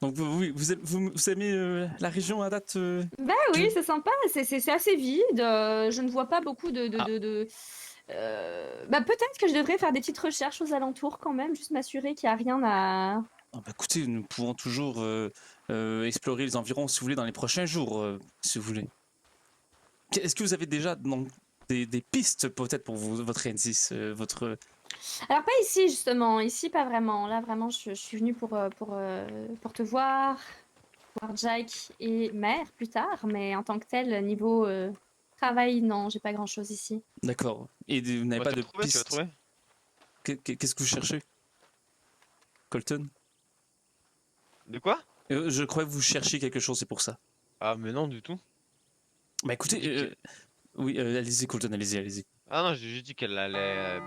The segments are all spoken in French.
Donc vous aimez la région à date Bah oui, c'est sympa, c'est assez vide. Je ne vois pas beaucoup Ah, Bah peut-être que je devrais faire des petites recherches aux alentours quand même, juste m'assurer qu'il n'y a rien à... ah bah écoutez, nous pouvons toujours explorer les environs si vous voulez dans les prochains jours, si vous voulez. Est-ce que vous avez déjà donc, des pistes peut-être pour votre indice, votre... Alors pas ici justement, ici pas vraiment. Là vraiment je suis venue pour te voir Jack et Mère plus tard, mais en tant que tel, niveau travail, non, j'ai pas grand-chose ici. D'accord. Et vous n'avez Bah, pas tu vas de trouver, tu vas piste? trouver. Qu'est-ce que vous cherchez, Colton? De quoi? Je crois que vous cherchiez quelque chose, c'est pour ça. Ah, mais non, du tout. Bah J'ai écoutez, dit que... oui, allez-y, Colton, allez-y, allez-y. Ah non, j'ai juste dit qu'elle allait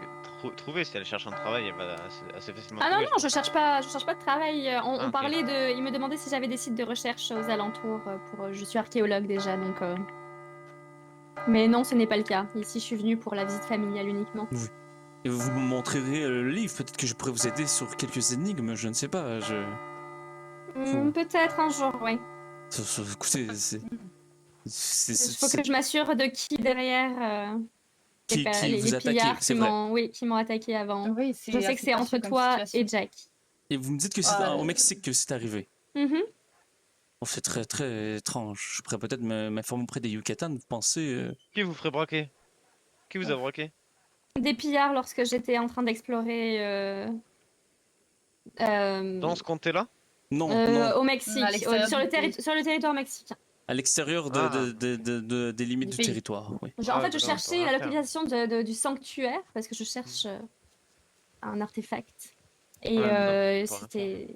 trouver. Si elle cherche un travail, elle va assez facilement Ah non, trouver, je non, pense. je cherche pas de travail. Ah, On ok. parlait de... Il me demandait si j'avais des sites de recherche aux alentours je suis archéologue déjà, donc... Mais non, ce n'est pas le cas. Ici, je suis venue pour la visite familiale uniquement. Oui. Et vous me montrerez le livre, peut-être que je pourrais vous aider sur quelques énigmes, je ne sais pas, Faut- Peut-être un jour, oui. Écoutez, Il faut que je m'assure de qui derrière qui les vous attaquez, pillards c'est vrai. qui m'ont attaqué avant. Oui, Je c'est sais que assez c'est entre tendu comme toi situation. et Jack. Et vous me dites que c'est au Mexique que c'est arrivé. Mhm. Bon, c'est très très étrange. Je pourrais peut-être m'informer auprès des Yucatan, vous pensez Qui vous ferait braquer? Qui vous a braqué? Des pillards lorsque j'étais en train d'explorer Dans ce comté-là? Non, non, au À Mexique, l'extérieur sur du pays. sur le territoire mexicain. à l'extérieur Ah, des limites Du du pays. territoire, oui. En ah fait, je bah non, on peut cherchais rien la faire. localisation du sanctuaire parce que je cherche un artefact. Et Ouais, bah non, on peut rien faire. c'était...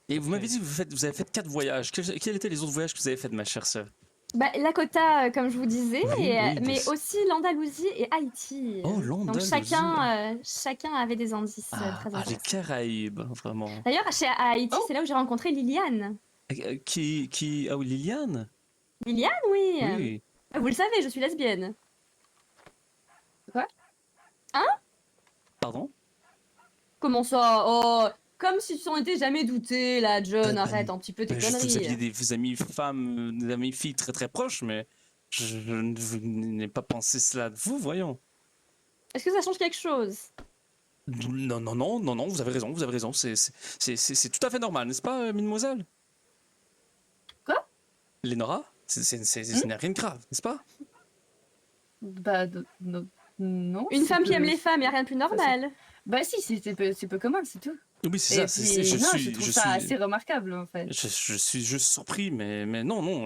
Et vous Ok. m'avez dit que vous avez fait 4 voyages. Quels étaient les autres voyages que vous avez fait, ma chère sœur? Bah, Lakota, comme je vous disais, Oui, oui, mais aussi l'Andalousie et Haïti. Oh, Donc l'Andalousie. chacun avait des indices très Les intéressants. Caraïbes, vraiment. D'ailleurs, à Haïti, Oh, c'est là où j'ai rencontré Liliane. Ah oui, Liliane? Liliane, oui. Oui. Vous le savez, je suis lesbienne. quoi? Pardon? Comment ça? Oh, comme si tu s'en étais jamais douté, là, John. Bah, Arrête un petit peu tes Vous aviez conneries. des amis femmes, des amis filles très très proches, mais je n'ai pas pensé cela de vous, voyons. Est-ce que ça change quelque chose? Non, non, non, non, non, vous avez raison, vous avez raison. C'est tout à fait normal, n'est-ce pas, mademoiselle? Quoi? Lénora? Ce n'est rien de grave, n'est-ce pas? Bah, non. Une c'est femme qui peu- aime les femmes, y a rien de plus normal. Bah si, c'est peu commun, c'est tout. Oui, c'est Et ça. puis, non, je trouve ça assez remarquable, en fait. Je suis juste surpris, mais non, non.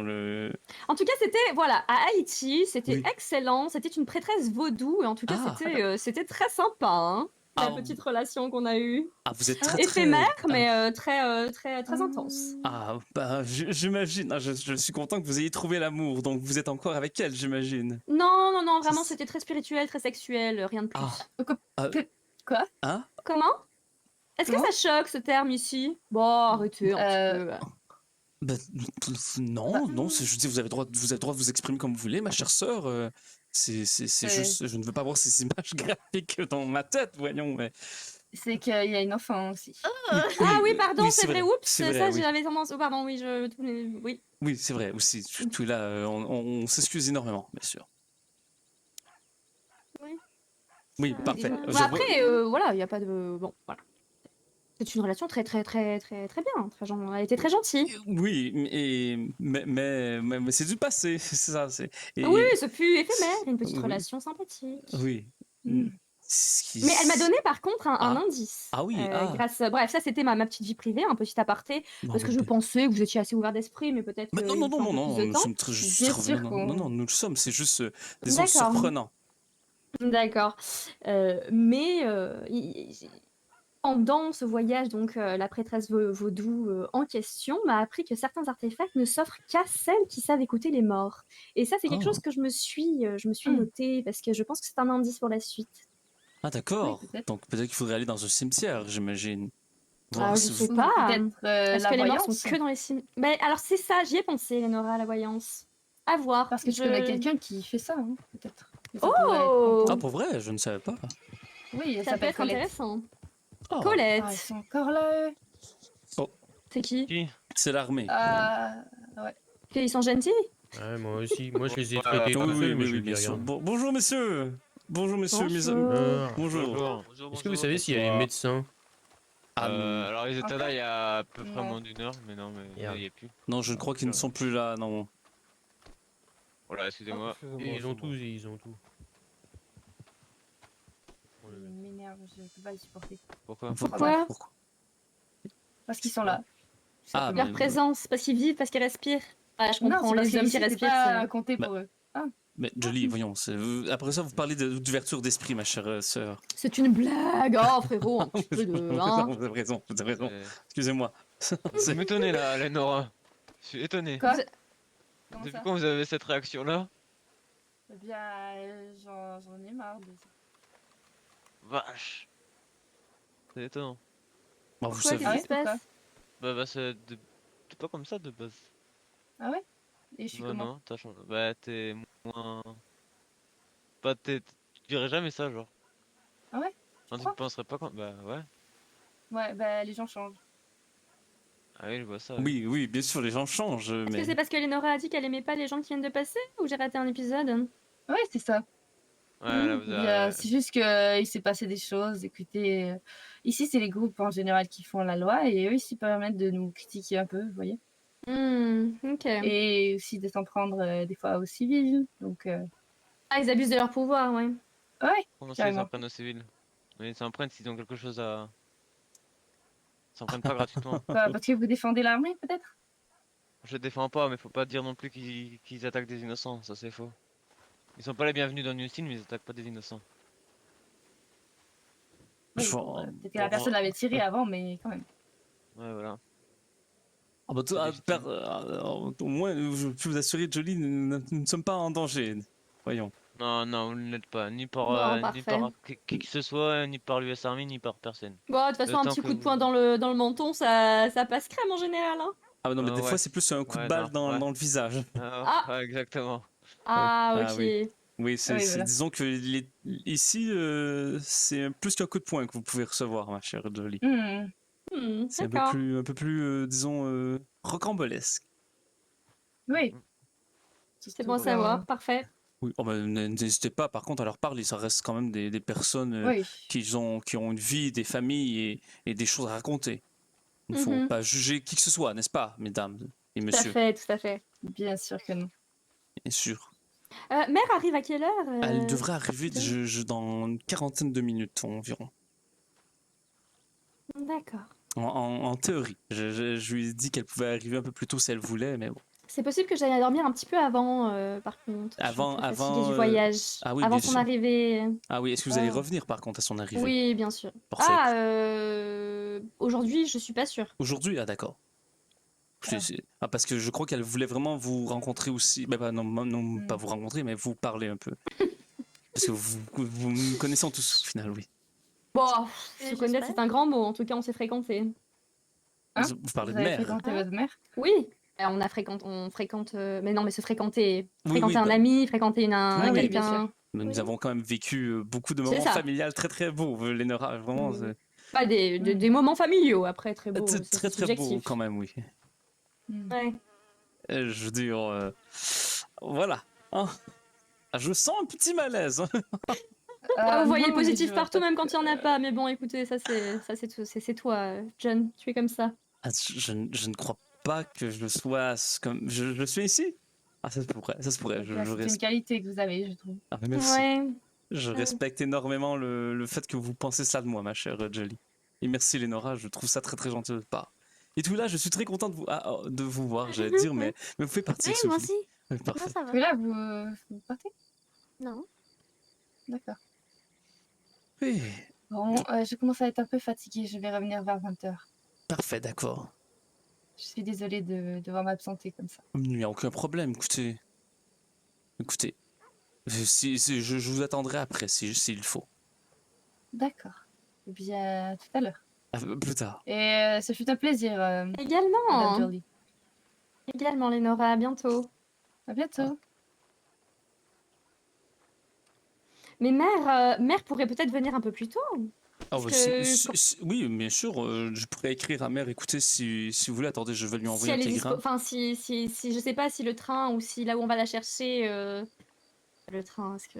En tout cas, c'était, voilà, à Haïti, c'était Oui. excellent. C'était une prêtresse vaudou, et en tout cas, Ah. c'était très sympa, hein, la Ah. petite relation qu'on a eue. Ah, vous êtes très, très... Éphémère, Ah. mais très intense. Ah, bah, j'imagine. Ah, je suis content que vous ayez trouvé l'amour, donc vous êtes encore avec elle, j'imagine. Non, non, non, vraiment, c'était très spirituel, très sexuel, rien de plus. Ah. Quoi? Hein? Comment? Est-ce que Comment? ça choque, ce terme, ici? Bon, arrêtez un petit peu. Bah, non, non, je dis, vous avez droit de vous exprimer comme vous voulez, ma chère sœur. C'est juste, je ne veux pas voir ces images graphiques dans ma tête, voyons. Mais... C'est qu'il y a une enfant aussi. Ah oui, pardon, c'est vrai, oups, c'est vrai, ça, oui. j'avais tendance... Oh, pardon, oui, oui. Oui, c'est vrai, aussi. Tout là, on s'excuse énormément, bien sûr. Oui. Oui, parfait. Bon, Je après, voilà, il n'y a pas de... Bon, voilà. C'est une relation très bien. Elle était très gentille. Oui, mais c'est du passé, c'est ça. Oui, ce fut éphémère, une petite Oui. relation sympathique. Oui. Mm. Mais elle m'a donné par contre un Ah. indice. Ah oui, Grâce... Bref, ça c'était ma petite vie privée, un petit aparté, parce que je pensais que vous étiez assez ouvert d'esprit, mais peut-être Mais que non, il non, faut non, un peu non, plus de nous temps. sommes Bien sûr non, nous le sommes, c'est juste des D'accord. autres surprenants. D'accord. Mais pendant ce voyage, donc la prêtresse vaudou en question m'a appris que certains artefacts ne s'offrent qu'à celles qui savent écouter les morts. Et ça, c'est quelque Oh. chose que je me suis noté parce que je pense que c'est un indice pour la suite. Ah d'accord, Oui, peut-être. donc peut-être qu'il faudrait aller dans un cimetière, j'imagine. Ah, je sais pas. Peut-être Est-ce la que les morts voyance. sont que dans les cimetières? Mais alors c'est ça, j'y ai pensé, Lénora, la voyance. À voir. Parce que tu connais quelqu'un qui fait ça, hein, peut-être. Que ça Oh pourrait être Ah pour vrai, je ne savais pas. Oui, elle Ça peut s'appelle être Colette. intéressant. Oh. Colette. Ah, ils sont encore là, eux. C'est qui? Qui? C'est l'armée. Ouais. Ils sont gentils? Ouais, moi aussi. Moi, je les ai Ouais, traités tout Oui, seuls, mais oui, je oui, dis bien sûr. regarde. Bonjour, messieurs. Bonjour, messieurs. mes amis. Bonjour. Bonjour. Est-ce que vous savez s'il y a les médecins? Ah, Alors ils étaient là il y a à peu près Non. moins d'une heure, mais non, mais Merde. il y a plus. non, je crois qu'ils ne sont plus là, non. Voilà, excusez-moi. Et ils ont tout, ils ont tout. Il m'énerve, je peux pas les supporter. Pourquoi? Pourquoi? Parce qu'ils sont là. Ah, Leur mais- présence, parce qu'ils vivent, parce qu'ils respirent. Ah, je Non, comprends, c'est parce les hommes qui qu'ici, c'est respirent, pas c'est... compté Bah. pour eux. Mais Jolie, voyons. Après ça, vous parlez d'ouverture d'esprit, ma chère sœur. C'est une blague, oh frérot, un petit peu de... Hein. Vous avez raison, vous avez raison. Euh, Excusez-moi. Vous m'étonnez là, Lenora. Je suis étonné. Quoi? Vous- Comment Depuis ça? quand vous avez cette réaction là? Eh bien, j'en ai marre de ça. Vache. C'est étonnant. Bah, vous Pourquoi, savez. qu'est-ce qui ouais, se passe? pourquoi? Bah t'es pas comme ça de base. Ah ouais? Et je suis Bah comment? non, t'as changé. Bah t'es moins... Pas tu dirais jamais ça genre. Ah ouais? Enfin, tu crois ne penserais pas quand... Bah ouais. Ouais, bah les gens changent. Ah oui, je vois ça. Oui, oui, bien sûr, les gens changent, Est-ce mais... que c'est parce que Lénora a dit qu'elle aimait pas les gens qui viennent de passer? Ou j'ai raté un épisode? Ouais, c'est ça. Ouais, là, Eh bien, c'est juste qu'il s'est passé des choses. Écoutez, ici, c'est les groupes en général qui font la loi et eux, ils se permettent de nous critiquer un peu, vous voyez. Ok. Et aussi de s'en prendre des fois aux civils. Donc, Ah, ils abusent de leur pouvoir, ouais. ouais, Comment ça ils carrément. s'en prennent aux civils? Mais ils s'en prennent s'ils ont quelque chose à... Ils s'en prennent pas gratuitement. Quoi, parce que vous défendez l'armée, peut-être? Je défends pas, mais faut pas dire non plus qu'ils attaquent des innocents, ça c'est faux. Ils sont pas les bienvenus dans New Steel, mais ils attaquent pas des innocents. Oui, Je- bon, peut-être que la personne l'avait tiré avant, mais quand même. Ouais, voilà. Ah bah, C'est légitime. au moins, je peux vous assurer, Jolie, nous ne sommes pas en danger. Voyons. Non, non, vous ne l'êtes pas, ni par, Bon, ni parfait. par qui que ce soit, ni par l'US Army, ni par personne. Bon, de toute façon, Le un temps petit que coup de vous- poing dans le menton, ça passe crème en général, hein. Ah bah non, mais des ouais. fois, c'est plus un coup de Ouais, balle non, ouais. dans le visage. Ah. Ouais, exactement. Ah, Ah ok. oui. Oui, oui, c'est, voilà. disons que ici, c'est plus qu'un coup de poing que vous pouvez recevoir, ma chère Jolie. C'est D'accord. un peu plus disons, rocambolesque. Oui. C'est bon à savoir, parfait. Oui, oh bah, n'hésitez pas, par contre, à leur parler. Ça reste quand même des personnes Oui. qui ont une vie, des familles et des choses à raconter. Il ne faut Mhm. pas juger qui que ce soit, n'est-ce pas, mesdames et Tout à messieurs? fait, tout à fait. Bien sûr que non. Bien sûr. Mère arrive à quelle heure? Elle devrait arriver c'est- dans une quarantaine de minutes environ. D'accord. En théorie. Je lui ai dit qu'elle pouvait arriver un peu plus tôt si elle voulait, mais bon. C'est possible que j'aille dormir un petit peu avant, par contre. Avant- Je suis un peu fatiguée avant, du voyage. ah oui, avant bien son sûr. arrivée. Ah oui, est-ce que vous allez Ah. revenir par contre à son arrivée? Oui, bien sûr. Parfait. Aujourd'hui, je suis pas sûre. Aujourd'hui? Ah d'accord. Parce que je crois qu'elle voulait vraiment vous rencontrer aussi. Bah, non, pas vous rencontrer, mais vous parler un peu. Parce que vous me connaissez tous au final, oui. Bon, Et se connaître, c'est un grand mot. En tout cas, on s'est fréquentés. Hein Vous parlez Vous de avez mère. fréquenté votre mère? Oui. On fréquente. Mais non, mais se fréquenter. Oui, Fréquenter oui, un bah. ami, fréquenter Oui, oui, quelqu'un. bien sûr. Nous Oui. avons quand même vécu beaucoup de C'est moments ça. familiales très très beaux, Lénora. Vraiment, Oui. c'est Pas des moments familiaux, après, très beaux. très C'est très, très beau subjectif. quand même, oui. Ouais. Je veux dire, voilà. Hein. Ah, je sens un petit malaise. Hein. Vous voyez non, le mais positif je vois partout, pas même que- quand il n'y en a pas. Mais bon, écoutez, c'est toi, John. Tu es comme ça. Ah, je ne crois pas que je sois comme. Je suis ici? Ah, ça se pourrait, ça se pourrait. C'est une qualité que vous avez, je trouve. Ah, mais merci. Ouais. Je respecte énormément le fait que vous pensez ça de moi, ma chère Jolie. Et merci, Lénora, je trouve ça très très gentil de votre part. Et tout là, je suis très content de vous voir, j'allais dire, mais vous faites partie. Oui, moi aussi. Oui, Non, parfait. ça va. Mais là, vous partez? Non. D'accord. Oui, Bon, je commence à être un peu fatiguée. Je vais revenir vers 20h. parfait, d'accord. Je suis désolée de devoir m'absenter comme ça. Il n'y a aucun problème, écoutez. Écoutez, je vous attendrai après s'il faut. D'accord. Eh bien, tout à l'heure. Ah, plus tard. Et ce fut un plaisir, Madame Également. Jolie. Également, Lénora. À bientôt. À bientôt. Mais mère pourrait peut-être venir un peu plus tôt. Ah, Parce bah, que oui, bien sûr, je pourrais écrire à mère, écoutez, si vous voulez, attendez, je vais lui si envoyer un elle est dispo, télégramme. enfin si je sais pas si le train ou si là où on va la chercher, le train, est-ce que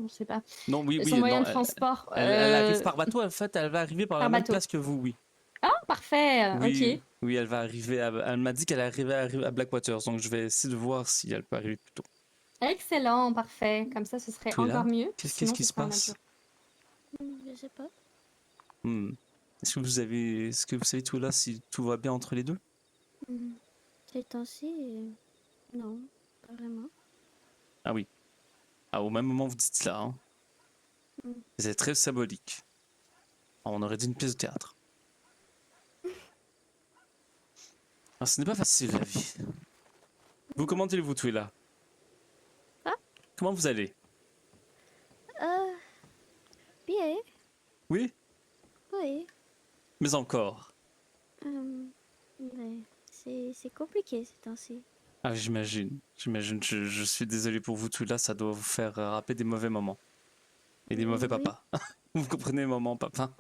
je sais pas, Non, oui, son oui, moyen non, de transport elle arrive par bateau, en fait, elle va arriver par la par même bateau. place que vous, oui. Ah parfait, Oui, ok. oui, elle va arriver, elle m'a dit qu'elle arrivait à Blackwater, donc je vais essayer de voir si elle peut arriver plus tôt. Excellent, parfait. Comme ça, ce serait Tout est encore là? mieux. Qu'est-ce Sinon, qui ce se serait un autre passe? jour. Je sais pas. Hmm. Est-ce que vous savez tout là si tout va bien entre les deux? Hmm. Ces temps-ci, non, pas vraiment. Ah oui. Ah, au même moment, vous dites cela, hein. Mm. C'est très symbolique. Ah, on aurait dit une pièce de théâtre. Ah, ce n'est pas facile, la vie. Vous, comment allez-vous, tout là? Ah. Comment vous allez? Bien, Oui? oui. Mais encore. Mais c'est compliqué ces temps-ci. Ah, j'imagine. J'imagine. Je suis désolé pour vous, tout là, ça doit vous faire rappeler des mauvais moments. Et des mauvais Oui. papas. Vous comprenez, maman, papa?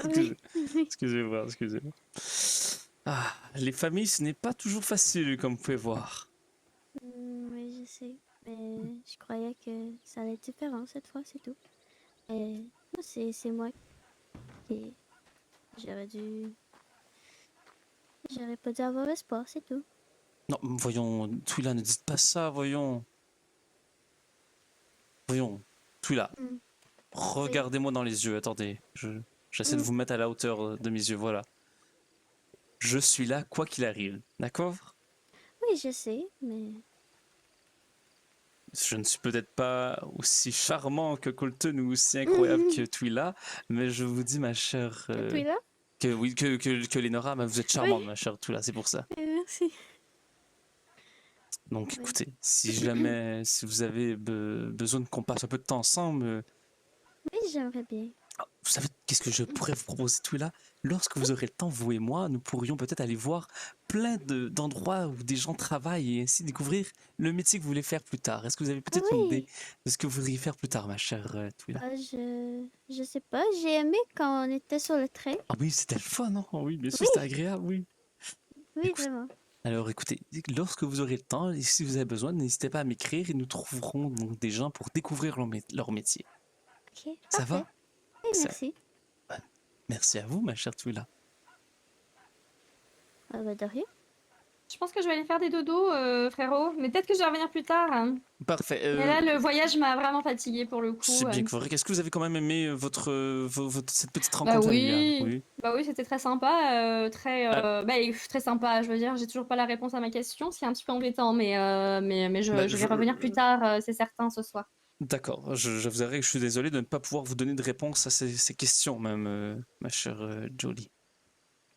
Oui. Excusez-moi, excusez-moi. Ah, les familles, ce n'est pas toujours facile, comme vous pouvez voir. Oui, je sais. Mais je croyais que ça allait être différent cette fois, c'est tout. Et non, c'est moi qui... J'aurais dû... J'aurais pas dû avoir espoir, c'est tout. Non, voyons, Twila, ne dites pas ça, voyons. Voyons, Twila, Mm. regardez-moi dans les yeux, attendez. J'essaie de Mm. vous mettre à la hauteur de mes yeux, voilà. Je suis là, quoi qu'il arrive, d'accord? Oui, je sais, mais... Je ne suis peut-être pas aussi charmant que Colton ou aussi incroyable que Twila, mais je vous dis, ma chère, Depuis là? que oui, que Lenora, mais vous êtes charmante, Oui. ma chère Twila, c'est pour ça. Merci. Donc, Oui. écoutez, si jamais, si vous avez besoin qu'on passe un peu de temps ensemble, Oui, j'aimerais bien. vous savez, qu'est-ce que je pourrais vous proposer, tout là? Lorsque vous aurez le temps, vous et moi, nous pourrions peut-être aller voir plein d'endroits où des gens travaillent et ainsi découvrir le métier que vous voulez faire plus tard. Est-ce que vous avez peut-être une idée Oui. de ce que vous voudriez faire plus tard, ma chère Twila? Je sais pas, j'ai aimé quand on était sur le train. Ah oui, c'était le fun, non? Oui, bien sûr, Oui. c'était agréable, oui. Oui, Écoute, vraiment. alors écoutez, lorsque vous aurez le temps et si vous avez besoin, n'hésitez pas à m'écrire et nous trouverons donc des gens pour découvrir leur métier. Ok, Ça parfait. va? Oui, Ça- merci. Merci à vous, ma chère Twila. Ah bah de rien. Je pense que je vais aller faire des dodos, frérot. Mais peut-être que je vais revenir plus tard, hein. Parfait. Mais là, le voyage m'a vraiment fatiguée pour le coup. C'est bien correct. Est-ce que vous avez quand même aimé cette petite Bah rencontre familiale? oui, Oui. bah oui, c'était très sympa, très sympa. Je veux dire, j'ai toujours pas la réponse à ma question, ce qui est un petit peu embêtant, mais Bah, je vais revenir plus tard, c'est certain, ce soir. D'accord. Je vous avouerai que je suis désolé de ne pas pouvoir vous donner de réponse à ces questions, même, ma chère Jolie.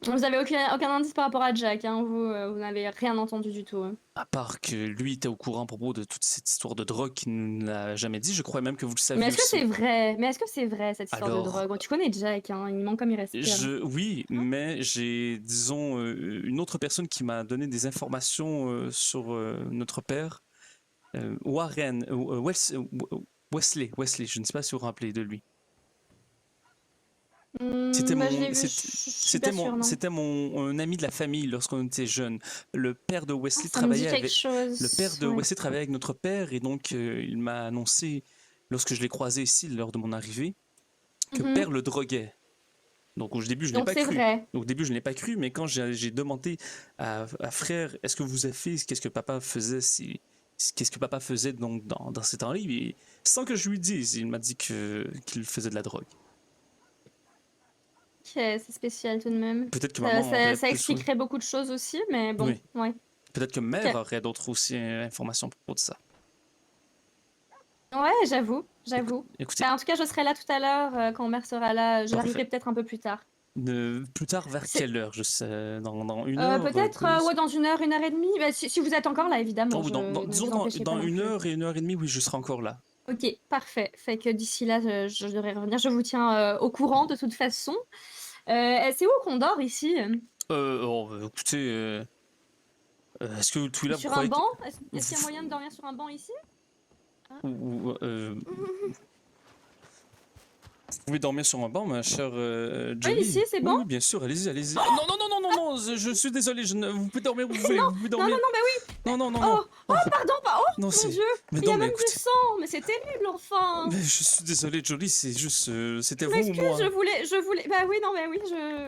Vous avez aucun indice par rapport à Jack, hein, vous n'avez rien entendu du tout, hein. À part que lui était au courant à propos de toute cette histoire de drogue qu'il ne l'a jamais dit, je crois même que vous le saviez Mais est-ce que aussi. c'est vrai? Mais est-ce que c'est vrai cette histoire de Alors, drogue? Bon, tu connais Jack, hein, il ment comme il respire. Oui, mais j'ai, disons, une autre personne qui m'a donné des informations sur notre père, Warren, Wesley, je ne sais pas si vous vous rappelez de lui. C'était Bah, je mon, l'ai vu, je suis pas sûre, non. c'était un ami de la famille lorsqu'on était jeunes. Le père de Ah, Wesley ça me dit travaillait quelque avec, chose. le père de ouais. Wesley travaillait avec notre père et donc il m'a annoncé, lorsque je l'ai croisé ici lors de mon arrivée, que Mhm. père le droguait. Donc au début je ne l'ai Donc pas c'est cru. vrai. Donc au début je ne l'ai pas cru, mais quand j'ai demandé à frère, est-ce que vous avez fait, qu'est-ce que papa faisait qu'est-ce que papa faisait donc dans ces temps-là, sans que je lui dise, il m'a dit qu'il faisait de la drogue. Ok, c'est spécial tout de même. Peut-être que maman aurait Ça plus, expliquerait beaucoup de choses aussi, mais bon, oui. ouais. Peut-être que mère Ok. aurait d'autres aussi informations à propos de ça. Ouais, j'avoue. Écoutez, Bah, en tout cas, je serai là tout à l'heure quand mère sera là. Parfait. J'arriverai peut-être un peu plus tard. plus tard, vers C'est- quelle heure? Je sais, dans une heure? Peut-être ouais, dans 1 heure et demie. Bah, si vous êtes encore là, évidemment. Oh, Ne disons vous empêchez pas dans non une plus. heure et 1 heure et demie, oui, je serai encore là. Ok, parfait. Fait que d'ici là, je devrais revenir. Je vous tiens au courant de toute façon. C'est où qu'on dort ici? Écoutez, est-ce que tout là, vous Sur un croyez banc? Est-ce qu'il y a moyen de dormir sur un banc ici? ou, Vous pouvez dormir sur un banc, ma chère Oui, Jolie. ici, c'est Oui, bon? oui, bien sûr, allez-y, allez-y. Non, non, non, non, non, non, je suis désolé, vous pouvez dormir où vous voulez, vous pouvez Non, non, dormir. non, mais oui. Non, non, non, Oh, non. oh, pardon, oh, Non, mon c'est... Dieu. Mais Il y non, a mais même écoutez... du sang, mais c'est terrible, enfin. Mais je suis désolé, Jolie, c'est juste... c'était Je vous ou m'excuse, moi? je voulais. Bah oui, non, mais oui,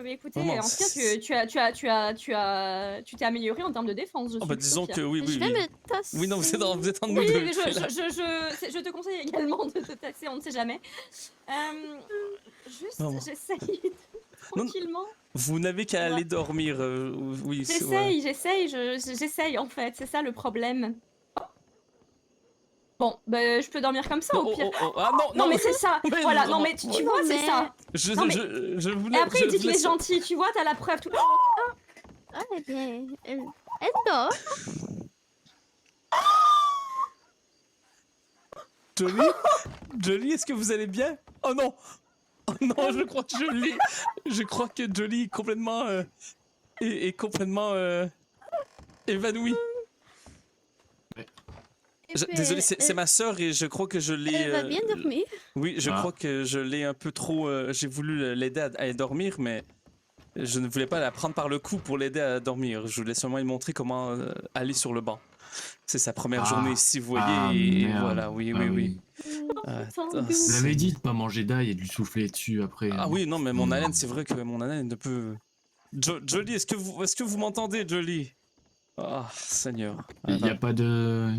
mais écoutez, Vraiment, en tout cas, c'est- tu t'es amélioré en termes de défense, je Oh, suis bah plutôt disons fière. que oui, Je oui, vais oui. me tasser. Oui, non, vous êtes en nous Oui, deux. mais qui est là. je te conseille également de te tasser, on ne sait jamais. Juste, Non. j'essaye Non, tranquillement. Vous n'avez qu'à Ouais. aller dormir, oui, c'est... ouais. J'essaye en fait, c'est ça le problème. Bon, bah je peux dormir comme ça Non, au oh, pire. oh, oh, ah non, Non mais c'est ça, Mais voilà, non vraiment, mais tu ouais. vois, c'est mais- ça. Non, mais- Je voulais... Et après je il dit vous qu'il est laisse- gentil, tu vois, t'as la preuve. Tout... Ah, eh bien, elle dort. Jolie? Jolie, est-ce que vous allez bien? Oh non! Oh non, je crois que Jolie est complètement... est complètement... évanouie. Eh bien, Désolé, c'est ma sœur et je crois que je l'ai... Elle va bien dormir. Oui, je Ah. crois que je l'ai un peu trop... j'ai voulu l'aider à dormir, mais je ne voulais pas la prendre par le cou pour l'aider à dormir. Je voulais seulement lui montrer comment aller sur le banc. C'est sa première Ah. journée ici, vous voyez, Ah, et merde. voilà, oui, Ah oui, oui. Attends, Attends, d'où Vous c'est- l'avez dit de pas manger d'ail et de lui souffler dessus après. Ah oui, non, mais mon Hmm. haleine, c'est vrai que mon haleine ne peut... Jolie, est-ce que vous m'entendez, Jolie? Ah, Seigneur. Il n'y a pas de.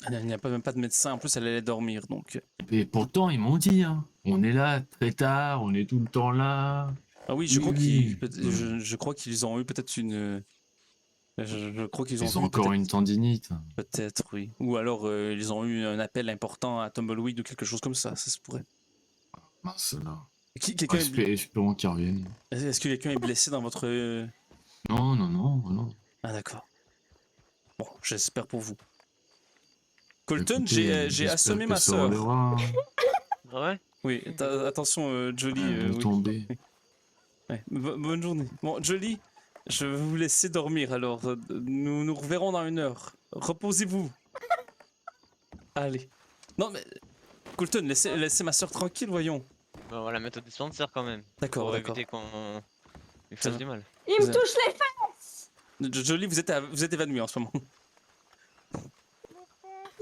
Il n'y a même pas de médecin, en plus elle allait dormir, donc... Et pourtant, ils m'ont dit, hein. On est là très tard, on est tout le temps là. Ah oui, je Oui, crois oui. je crois qu'ils ont eu peut-être une... Je crois qu'ils ont Ils ont vu encore peut-être- une tendinite. Peut-être, oui. Ou alors ils ont eu un appel important à Tumbleweed ou quelque chose comme ça se pourrait. Mince là. Quelqu'un Espérons qu'ils reviennent. Est-ce que quelqu'un est blessé dans votre... Non, non, non, non. Ah d'accord. Bon, j'espère pour vous. Colton, Écoutez, j'ai j'espère assommé que ma ça sœur. relèvera, Ah ouais? Oui, attention, Jolie. de oui. tomber. Ouais, bonne journée. Bon, Jolie, je vais vous laisser dormir alors. Nous nous reverrons dans 1 heure. Reposez-vous. Allez. Non mais... Colton, laissez ma sœur tranquille, voyons. Bah, on va la mettre au dispensaire quand même. D'accord, Pour d'accord. éviter qu'on lui Ça fasse va. du mal. il Vous me avez- touche les fesses. Jolie, vous êtes évanouie en ce moment.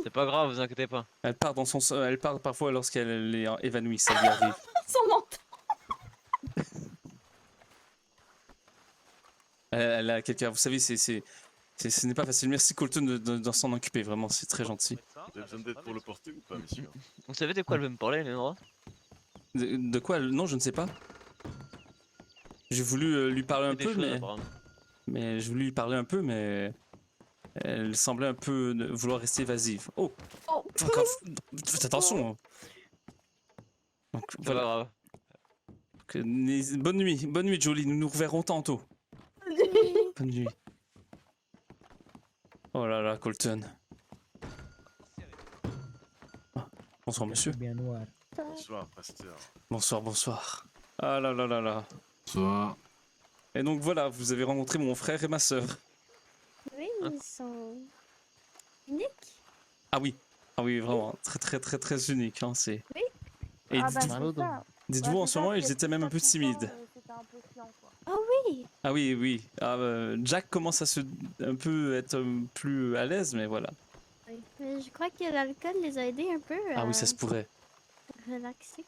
C'est pas grave, vous inquiétez pas. Elle part elle part parfois lorsqu'elle est évanouie, ça lui arrive. Son menton. Elle a quelqu'un, vous savez, ce n'est pas facile. Merci Colton de s'en occuper, vraiment, c'est très gentil. Vous avez besoin d'aide pour le porter ou pas, messieurs? Vous savez de quoi elle veut me parler, Lénora? De quoi Non, je ne sais pas. J'ai voulu lui parler un Des peu, choses, mais... apparemment. Mais je voulais lui parler un peu, mais elle semblait un peu vouloir rester évasive. Oh, Oh. faites attention. hein. Donc C'est pas voilà. grave. Bonne nuit, Jolie. Nous nous reverrons tantôt. Bonne nuit. Oh là là, Colton. Ah, bonsoir, monsieur. Bien noir. Bonsoir, pasteur. Bonsoir, bonsoir. Ah là là là là. Soit. Et donc voilà, vous avez rencontré mon frère et ma sœur. Oui, ils sont uniques. Ah oui, vraiment, très unique, hein, c'est. Oui. Et Ah bah dites- c'est ça. dites-vous, en ce moment, ils étaient même un peu timides. C'était un peu chiant quoi. Oh oui. Ah oui, oui. Ah, Jack commence à un peu être plus à l'aise, mais voilà. Oui. Mais je crois que l'alcool les a aidés un peu Ah oui, ça se pourrait. relaxer,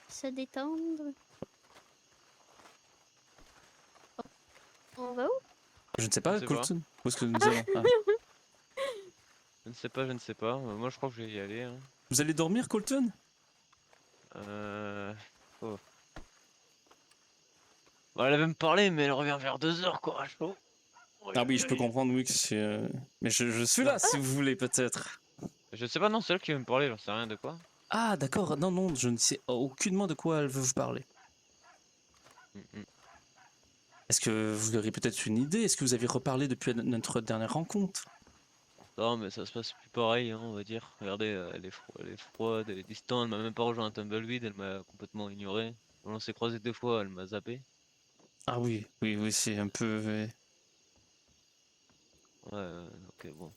se détendre. Oh. On va où? Je ne sais pas, Je sais pas. Colton. Où est-ce que nous allons Ah. Je ne sais pas. Moi, je crois que je vais y aller. Hein. Vous allez dormir, Colton? Oh. Bon, elle avait me parler, mais elle revient vers 2h, quoi. Chaud. Ah oui, je peux comprendre, oui, que c'est... Mais je suis là, si vous voulez, peut-être. Je sais pas, non, c'est elle qui veut me parler, j'en sais rien de quoi. Ah, d'accord. Non, non, je ne sais aucunement de quoi elle veut vous parler. Est-ce que vous auriez peut-être une idée? Est-ce que vous avez reparlé depuis notre dernière rencontre? Non, mais ça se passe plus pareil, hein, on va dire. Regardez, elle est froide, elle est distante, elle m'a même pas rejoint à Tumbleweed, elle m'a complètement ignoré. On s'est croisé 2 fois, elle m'a zappé. Ah oui, oui, oui, c'est un peu... Ouais, ok, bon.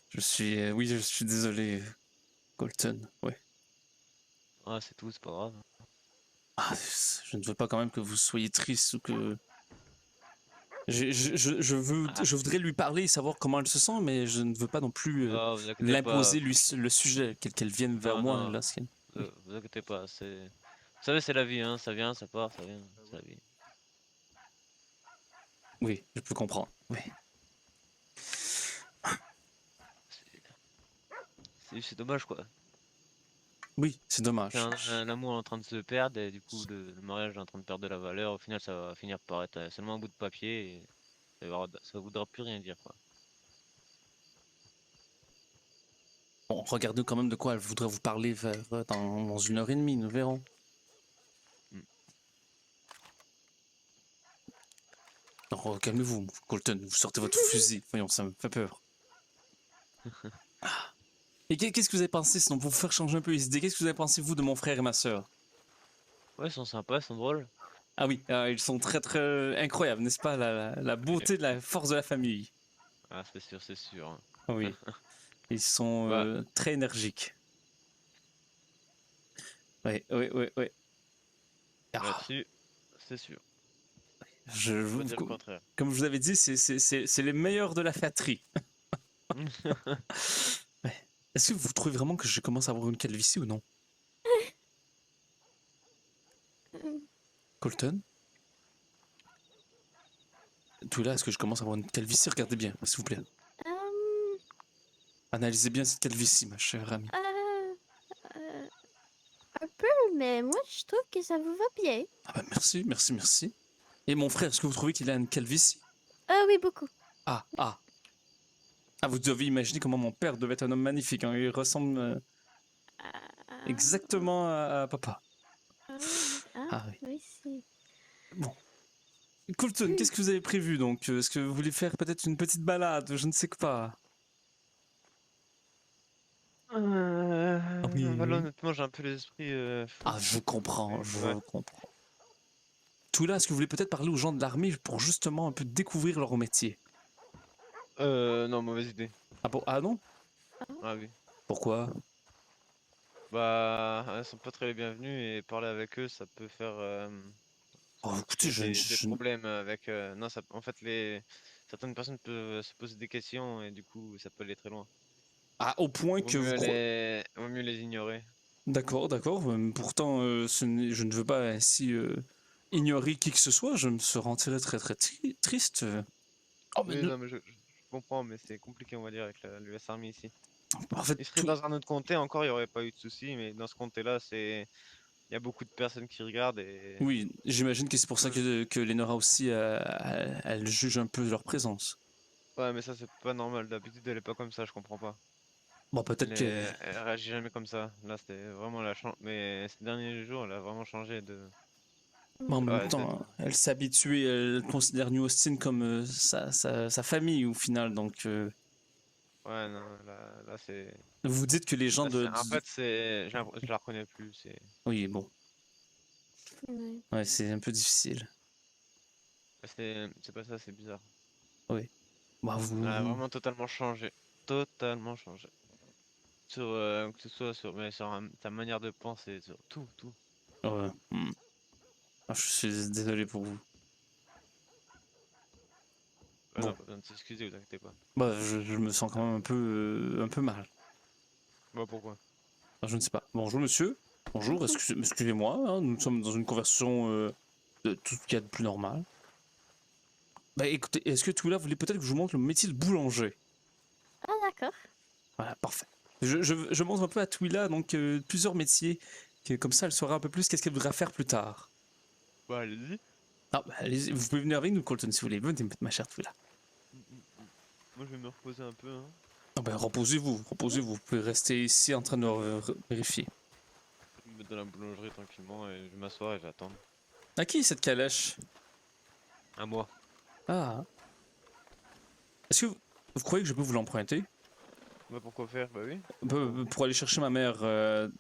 Je suis... oui, je suis désolé, Colton, ouais. Ah, c'est tout, c'est pas grave. Ah, je ne veux pas quand même que vous soyez triste ou que... Je voudrais lui parler et savoir comment elle se sent, mais je ne veux pas non plus Ah, vous inquiétez pas. l'imposer le sujet, qu'elle vienne vers Non, moi. non, Là, vous inquiétez pas. C'est, vous savez, c'est la vie, hein. Ça vient, ça part, ça vient, c'est la vie. oui, je peux comprendre. Oui. C'est dommage, quoi. Oui, c'est dommage. C'est un amour en train de se perdre et du coup, le mariage est en train de perdre de la valeur. Au final, ça va finir par être seulement un bout de papier et ça voudra plus rien dire, quoi. Bon, regardez quand même de quoi elle voudrait vous parler dans 1 heure et demie, nous verrons. Mm. Alors, calmez-vous, Colton, vous sortez votre fusil. Voyons, ça me fait peur. Ah. Et qu'est-ce que vous avez pensé, sinon, pour vous faire changer un peu les idées, qu'est-ce que vous avez pensé, vous, de mon frère et ma sœur? Ouais, ils sont sympas, ils sont drôles. Ah oui, ils sont très très incroyables, n'est-ce pas, la beauté de la force de la famille. Ah, c'est sûr, c'est sûr, hein. Ah oui, ils sont Bah. très énergiques. Oui, oui, oui, oui. Ah, Là-dessus, c'est sûr. je, Je peux vous- dire le contraire. comme je vous avais dit, c'est les meilleurs de la fratrie. Ouais. Est-ce que vous trouvez vraiment que je commence à avoir une calvitie ou non? Colton? Tout là, est-ce que je commence à avoir une calvitie? Regardez bien, s'il vous plaît. Euh, Analysez bien cette calvitie, ma chère amie. euh, un peu, mais moi je trouve que ça vous va bien. Ah bah merci, merci, merci. Et mon frère, est-ce que vous trouvez qu'il a une calvitie? Ah oui, beaucoup. Ah, ah. Ah, vous devez imaginer comment mon père devait être un homme magnifique, hein. Il ressemble Ah, exactement à papa. ah, ah, Ah oui. oui, c'est. Bon. Colton, qu'est-ce que vous avez prévu donc? Est-ce que vous voulez faire peut-être une petite balade? Je ne sais pas. oui, Voilà, oui. honnêtement, j'ai un peu l'esprit fou. Ah, je comprends, je Ouais. comprends. Tout là, est-ce que vous voulez peut-être parler aux gens de l'armée pour justement un peu découvrir leur métier? Non, mauvaise idée. Ah bon, ah non? Ah oui. Pourquoi? Bah, elles sont pas très les bienvenues et parler avec eux, ça peut faire Oh, écoutez, des problèmes avec. Non, ça, en fait, certaines personnes peuvent se poser des questions et du coup, ça peut aller très loin. Ah, au point que vous Vaut mieux les ignorer. D'accord, d'accord. Pourtant, je ne veux pas ainsi ignorer qui que ce soit. Je me sentirais très très triste. Oh, mais Oui, non, mais je comprends, mais c'est compliqué, on va dire, avec l'US Army ici. en fait, Il serait dans un autre comté, encore, il n'y aurait pas eu de soucis, mais dans ce comté-là, il y a beaucoup de personnes qui regardent et. oui, j'imagine que c'est pour ça que Lenora aussi, elle juge un peu leur présence. Ouais, mais ça, c'est pas normal. D'habitude, elle est pas comme ça, je comprends pas. Bon, peut-être que... Elle réagit jamais comme ça. Là, c'était vraiment la chance. Mais ces derniers jours, elle a vraiment changé de. En même Ouais, temps, elle s'est habituée, elle considère New Austin comme sa famille au final. Donc, Ouais, non, là, c'est. vous dites que les gens En fait, je la reconnais plus. Oui, bon, Ouais. ouais, c'est un peu difficile. C'est pas ça, c'est bizarre. Oui. Bah, Elle a vraiment totalement changé. Totalement changé. Que ce soit sur sa manière de penser, sur tout, tout. Ouais. Ah, je suis désolé pour vous. Ouais, Bon. non, pas besoin de s'excuser, vous inquiétez pas. Bah, je me sens quand même un peu mal. Bah, pourquoi? Enfin, je ne sais pas. Bonjour monsieur. Bonjour, excusez-moi, hein, nous sommes dans une conversation de tout ce qu'il y a de plus normal. Bah écoutez, est-ce que tout là voulez peut-être que je vous montre le métier de boulanger? Ah, d'accord. Voilà, parfait. Je montre un peu à Twila donc plusieurs métiers, que comme ça elle saura un peu plus qu'est-ce qu'elle voudra faire plus tard. Bah, allez-y. Ah, bah, allez, vous pouvez venir avec nous, Colton, si vous voulez. Venez, ma chère Twila. Moi, je vais me reposer un peu, hein. Ah, bah, reposez-vous, reposez-vous. Vous pouvez rester ici en train de vérifier. Je vais me mettre dans la boulangerie tranquillement et je vais m'asseoir et je vais attendre. À qui cette calèche? À moi. Ah. Est-ce que vous croyez que je peux vous l'emprunter? Bah, pourquoi faire? Bah, oui. Pour aller chercher ma mère,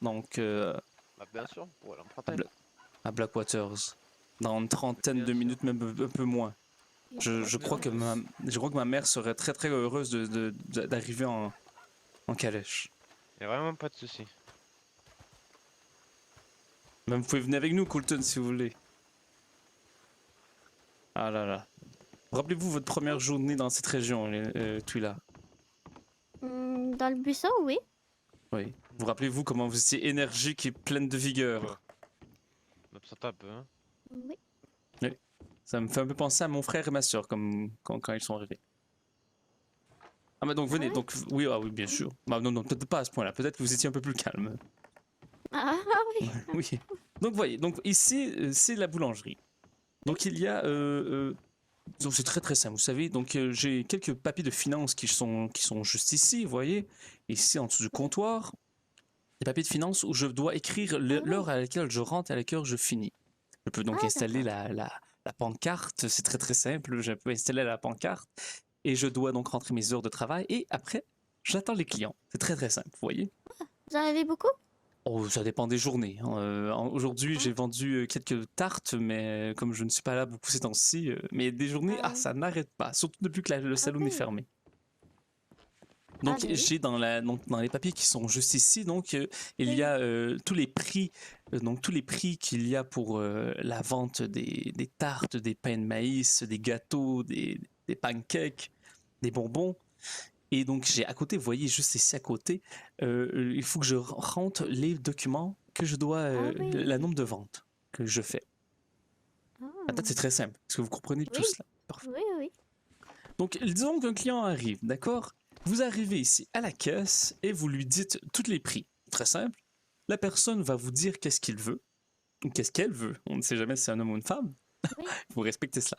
donc, Bah, bien sûr, pour l'emprunter. à Blackwaters. Dans une trentaine Bien de sûr. minutes, même un peu moins. Je crois que ma mère serait très très heureuse d'arriver en calèche. Y a vraiment pas de souci. Même vous pouvez venir avec nous, Coulton, si vous voulez. Ah là là. Rappelez-vous votre première journée dans cette région, Twila. Dans le buisson, oui. Oui. Vous rappelez-vous comment vous étiez énergique et pleine de vigueur. On absente un peu, hein. Oui. Ça me fait un peu penser à mon frère et ma soeur comme quand ils sont arrivés. Ah mais donc venez, ouais? donc oui, ah oui bien sûr. Bah, non, peut-être pas à ce point-là, peut-être que vous étiez un peu plus calme. Ah oui. Oui. Donc voyez, donc ici c'est la boulangerie. Donc il y a donc c'est très très simple, vous savez. Donc j'ai quelques papiers de finances qui sont juste ici, vous voyez, ici en dessous du comptoir. Des papiers de finances où je dois écrire l'heure à laquelle je rentre et à laquelle je finis. Je peux donc Ah, installer d'accord. la pancarte, c'est très très simple. Je peux installer la pancarte et je dois donc rentrer mes heures de travail et après j'attends les clients. C'est très très simple, vous voyez. Vous en avez beaucoup? Oh, ça dépend des journées, hein. Aujourd'hui, j'ai vendu quelques tartes, mais comme je ne suis pas là beaucoup ces temps-ci, mais des journées, Ah. ça n'arrête pas, surtout depuis que le salon est oui. fermé. Donc, bah oui. j'ai donc, dans les papiers qui sont juste ici, donc il y a tous les prix, donc tous les prix qu'il y a pour la vente des tartes, des pains de maïs, des gâteaux, des pancakes, des bonbons. Et donc, j'ai à côté, vous voyez, juste ici à côté, il faut que je rentre les documents que je dois, oui. la nombre de ventes que je fais. Ah. Maintenant, c'est très simple. Est-ce que vous comprenez tout Oui. cela? Parfait. Oui, oui. Donc, disons qu'un client arrive, d'accord? Vous arrivez ici à la caisse et vous lui dites tous les prix. Très simple. La personne va vous dire qu'est-ce qu'il veut, ou qu'est-ce qu'elle veut. On ne sait jamais si c'est un homme ou une femme. Oui. Il faut respecter cela.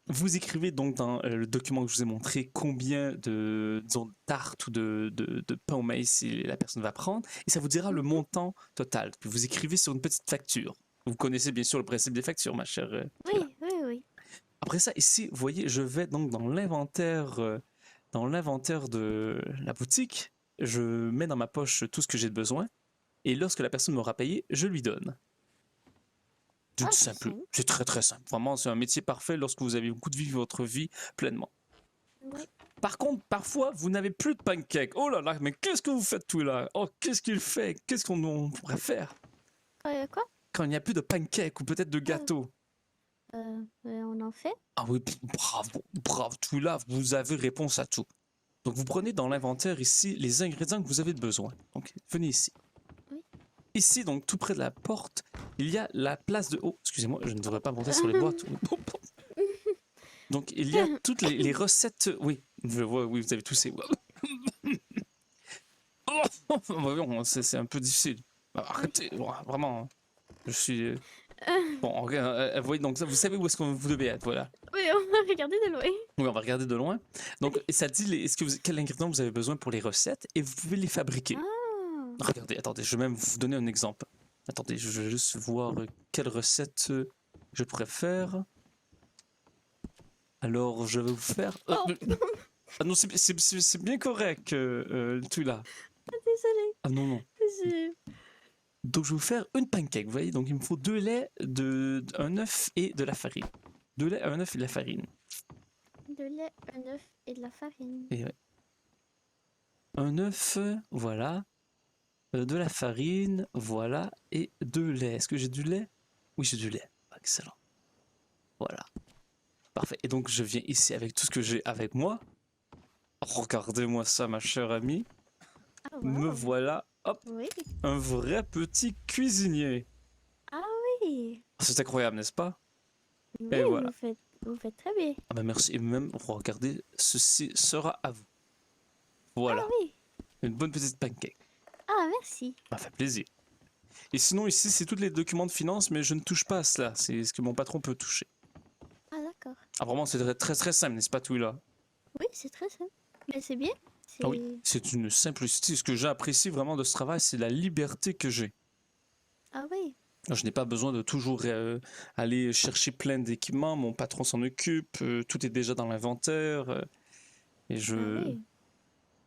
Vous écrivez donc dans le document que je vous ai montré combien de, disons, tartes ou de pain au maïs la personne va prendre et ça vous dira le montant total. Puis vous écrivez sur une petite facture. Vous connaissez bien sûr le principe des factures, ma chère. Oui, oui, oui. Après ça, ici, vous voyez, je vais donc dans l'inventaire de la boutique. Je mets dans ma poche tout ce que j'ai besoin et lorsque la personne m'aura payé, je lui donne. Ah, C'est c'est simple, simple. c'est très très simple. Vraiment, c'est un métier parfait lorsque vous avez beaucoup de vivre votre vie pleinement. Oui. Par contre, parfois, vous n'avez plus de pancakes. Oh là là, mais qu'est-ce que vous faites tout là? Oh, qu'est-ce qu'il fait? Qu'est-ce qu'on pourrait faire Quoi? quand il n'y a plus de pancakes ou peut-être de gâteaux? On en fait? Ah oui, bravo, tout là, vous avez réponse à tout. Donc vous prenez dans l'inventaire ici les ingrédients que vous avez besoin. Donc venez ici. Oui. Ici, donc tout près de la porte, il y a la place de... Oh, excusez-moi, je ne devrais pas monter sur les boîtes. Donc il y a toutes les recettes... Oui, je vois, oui, vous avez tous ces... C'est un peu difficile. Arrêtez, vraiment. Je suis... Bon, vous voyez, donc vous savez où est-ce que vous devez être, voilà. Oui, on va regarder de loin. Oui, on va regarder de loin. Donc, ça dit quel ingrédient vous avez besoin pour les recettes et vous pouvez les fabriquer. Ah. Regardez, attendez, je vais même vous donner un exemple. Attendez, je vais juste voir quelle recette je pourrais faire. Alors, je vais vous faire... Oh. Ah non, c'est bien correct, tout là. Désolée. Ah non, non. Je- Donc, je vais vous faire une pancake, vous voyez. Donc, il me faut 2 laits, un œuf et de la farine. 2 laits, un œuf et de la farine. De lait, un œuf et de la farine. Et ouais. Un œuf, voilà. De la farine, voilà. Et 2 laits. Est-ce que j'ai du lait? Oui, j'ai du lait. Excellent. Voilà. Parfait. Et donc, je viens ici avec tout ce que j'ai avec moi. Regardez-moi ça, ma chère amie. Ah, Me wow. voilà, hop, Oui. un vrai petit cuisinier. Ah oui. C'est incroyable, n'est-ce pas? Oui, voilà. vous faites très bien. Ah ben merci. Et même, regardez, ceci sera à vous. Voilà. Ah oui. Une bonne petite pancake. Ah, merci. Ça fait plaisir. Et sinon, ici, c'est tous les documents de finances, mais je ne touche pas à cela. C'est ce que mon patron peut toucher. Ah, d'accord. Ah, vraiment, c'est très, très simple, n'est-ce pas, tout là? Oui, c'est très simple. Mais c'est bien. Ah oui, c'est une simplicité. Ce que j'apprécie vraiment de ce travail, c'est la liberté que j'ai. Ah oui. Je n'ai pas besoin de toujours aller chercher plein d'équipements. Mon patron s'en occupe. Tout est déjà dans l'inventaire. Et je... Ah oui.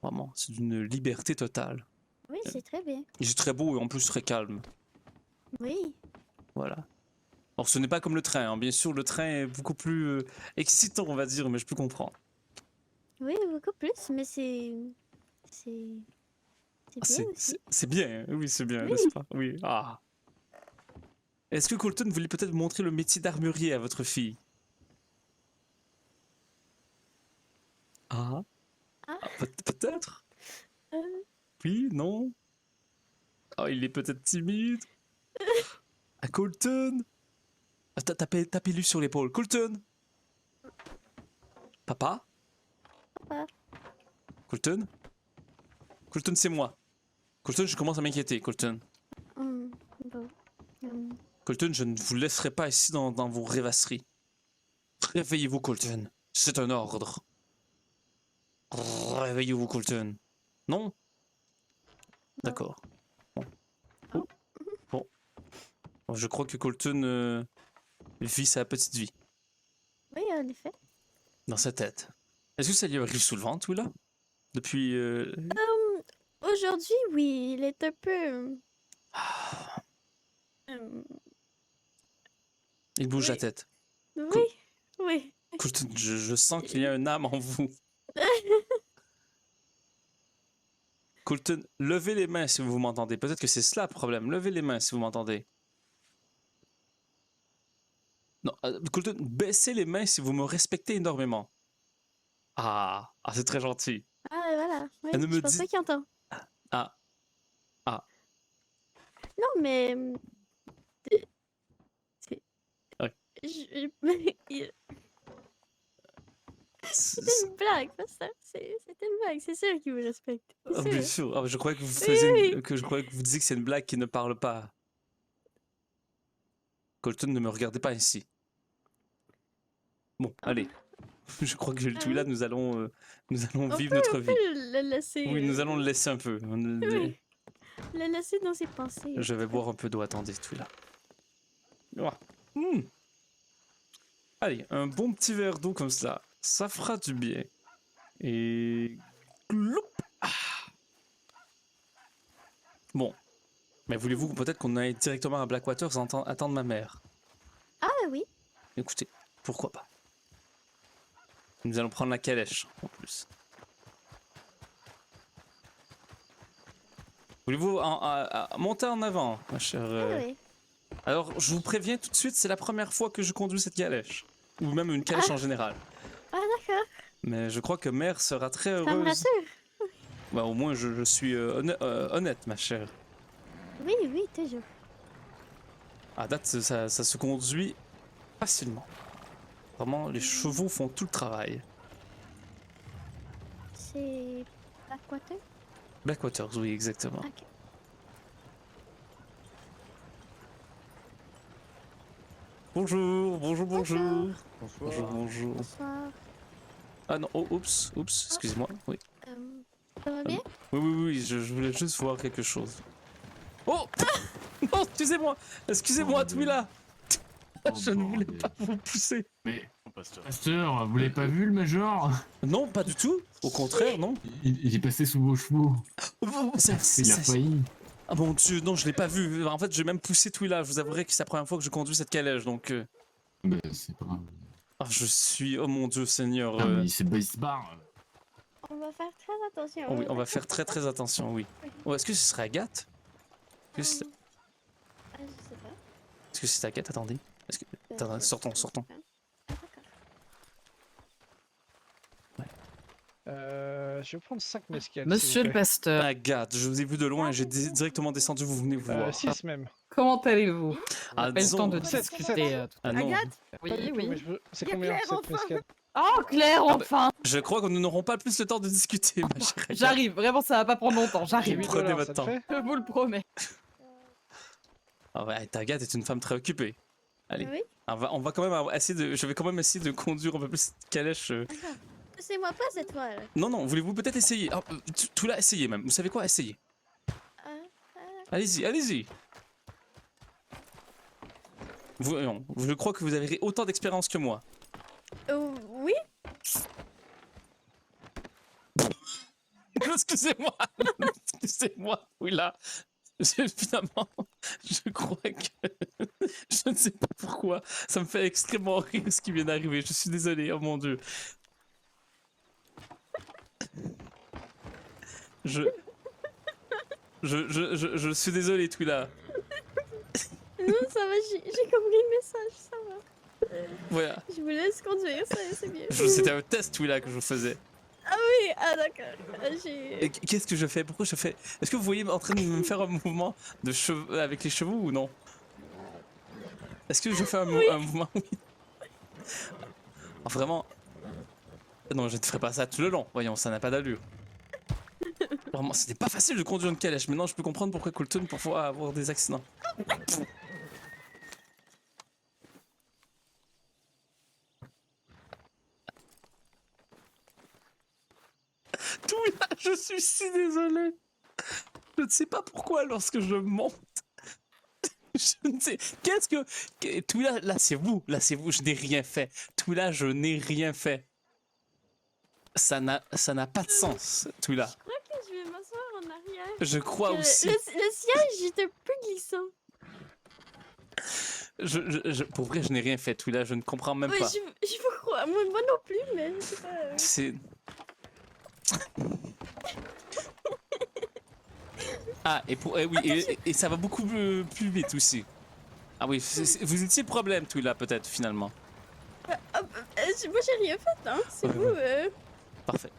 Vraiment, c'est d'une liberté totale. Oui, c'est très bien. Et c'est très beau et en plus très calme. Oui. Voilà. Alors, ce n'est pas comme le train, hein. Bien sûr, le train est beaucoup plus excitant, on va dire, mais je peux comprendre. Oui, beaucoup plus, mais c'est bien aussi. C'est bien, hein. Oui, c'est bien, Oui. n'est-ce pas? Oui. Ah. Est-ce que Colton voulait peut-être montrer le métier d'armurier à votre fille? Ah, Ah. Peut-être? Euh, Oui, non? Oh, il est peut-être timide. Ah, Colton! Ah, tapez-lui sur l'épaule. Colton! Papa? Papa. Colton? Colton, c'est moi. Colton, je commence à m'inquiéter, Colton. Bon. hum, Colton, je ne vous laisserai pas ici dans vos rêvasseries. Réveillez-vous, Colton. C'est un ordre. Réveillez-vous, Colton. Non? D'accord. Bon. Oh. Bon. Bon, je crois que Colton vit sa petite vie Oui, en effet. dans sa tête. Est-ce que ça lui arrive souvent, tout là? Depuis... Aujourd'hui, oui, il est un peu... Il bouge la oui. tête. Oui, oui. Colton, je sens qu'il y a un âme en vous. Colton, levez les mains si vous m'entendez. Peut-être que c'est cela le problème. Levez les mains si vous m'entendez. Non, Colton, baissez les mains si vous me respectez énormément. C'est très gentil. Ah, voilà. Oui, Elle ne me je pense dit- pas qu'il entend. Ah, Non, mais... c'est- Ouais. il- C'était une blague, pas ça. C'était une blague, c'est sûr qu'il vous respecte. C'est bien sûr. sûr. Je croyais que vous Oui, faisiez oui. que je croyais que vous disiez que c'est une blague qui ne parle pas. Colton, ne me regardez pas ainsi. Bon, allez. Je crois que tout là, nous allons On vivre peut, notre on vie. peut le laisser... Oui, nous allons le laisser un peu. Oui. Le laisser dans ses pensées. Je vais boire un peu d'eau. Attendez, tout là. Ah. Allez, un bon petit verre d'eau comme ça. Ça fera du bien. Et... Gloup. Bon. Mais voulez-vous peut-être qu'on aille directement à Blackwater sans attendre ma mère? Ah oui. Écoutez, pourquoi pas? Nous allons prendre la calèche, en plus. Voulez-vous monter en avant, ma chère... Ah oui. Alors, je vous préviens tout de suite, c'est la première fois que je conduis cette calèche. Ou même une calèche en général. Ah d'accord. Mais je crois que mère sera très Ça me heureuse. rassure. Bah, au moins, je suis honnête, ma chère. Oui, oui, toujours. À date, ça se conduit facilement. Vraiment, les chevaux font tout le travail. C'est... Blackwater? Blackwaters, oui, exactement. Ok. Bonjour, bonjour, bonjour. Bonjour. Bonjour. Bonsoir. Ah non, oh, oups, excusez-moi. Oui, Euh, ça va bien? oui, je voulais juste voir quelque chose. Oh non, excusez-moi, Twila. Je ne voulais pas vous pousser. Mais, Pasteur. pasteur, vous l'avez pas vu le Major? Non, pas du tout. Au contraire, non. Il est passé sous vos chevaux. Il a Ça- failli. Ah mon dieu, non, je l'ai pas vu. En fait, j'ai même poussé Twila. Je vous avouerai que c'est la première fois que je conduis cette calèche, donc... Bah, c'est pas grave. je suis... Oh mon dieu, Seigneur. Ah, mais il se barre. On va faire très attention. Oh oui, on va faire très attention, oui. Oh, est-ce que ce serait Agathe? Je sais pas. Est-ce que c'est Agathe? Attendez. Attends, sortons. Ah, d'accord. Je vais prendre 5 mescales. Monsieur le pasteur, Agathe, je vous ai vu de loin, j'ai directement descendu, vous venez vous voir. 6 même. comment allez-vous? Ah, Pas le temps disons... de Sept, discuter. Ah non, Agathe? Oui, Pas du tout, oui. mais c'est Y a combien Claire, 7 enfin. mescales? Oh, Claire, enfin! je crois que nous n'aurons pas plus le temps de discuter, ma chère Agathe. J'arrive, vraiment, ça va pas prendre longtemps, J'ai j'arrive. 8 Prenez dollars, votre ça te temps. fait? Je vous le promets. Ah ouais, Agathe est une femme très occupée. Allez, Oui. on va quand même essayer de... Je vais quand même essayer de conduire un peu plus cette calèche. Poussez-moi pas cette fois, là. Non, voulez-vous peut-être essayer? Tout là, essayez même. Vous savez quoi? Essayez. Allez-y. Non, je crois que vous avez autant d'expérience que moi. Oui. Excusez-moi, oui là. Finalement, je crois que... je ne sais pas pourquoi. Ça me fait extrêmement rire ce qui vient d'arriver. Je suis désolé, oh mon dieu. Je suis désolé, Twila. Non, ça va, j'ai compris le message, ça va. Voilà. Je vous laisse conduire, ça c'est bien. C'était un test, oui, là, que je vous faisais. Oui, ah d'accord. J'ai... Et qu'est-ce que je fais? Pourquoi je fais? Est-ce que vous voyez en train de me faire un mouvement de cheveux avec les chevaux ou non? Est-ce que je fais un mouvement? Oui. Ah, vraiment? Non, je ne te ferai pas ça tout le long. Voyons, ça n'a pas d'allure. Vraiment, c'était pas facile de conduire une calèche. Maintenant, je peux comprendre pourquoi Colton parfois avoir des accidents. Tout là, je suis si désolé. Je ne sais pas pourquoi lorsque je monte. Je ne sais. Qu'est-ce que. Tout là c'est vous. Là, c'est vous. Je n'ai rien fait. Tout là, je n'ai rien fait. Ça n'a pas de sens. Tout là. Je crois que je vais m'asseoir en arrière. Je crois Que aussi. Le siège est un peu glissant. Pour vrai, je n'ai rien fait. Tout là, je ne comprends même Oui, pas. je vous crois. Moi non plus, mais je sais pas. C'est. Ah, et ça va beaucoup plus vite aussi. Ah oui, vous étiez le problème, tout là, peut-être, finalement. Moi j'ai rien fait, hein. C'est Ouais, vous. Parfait.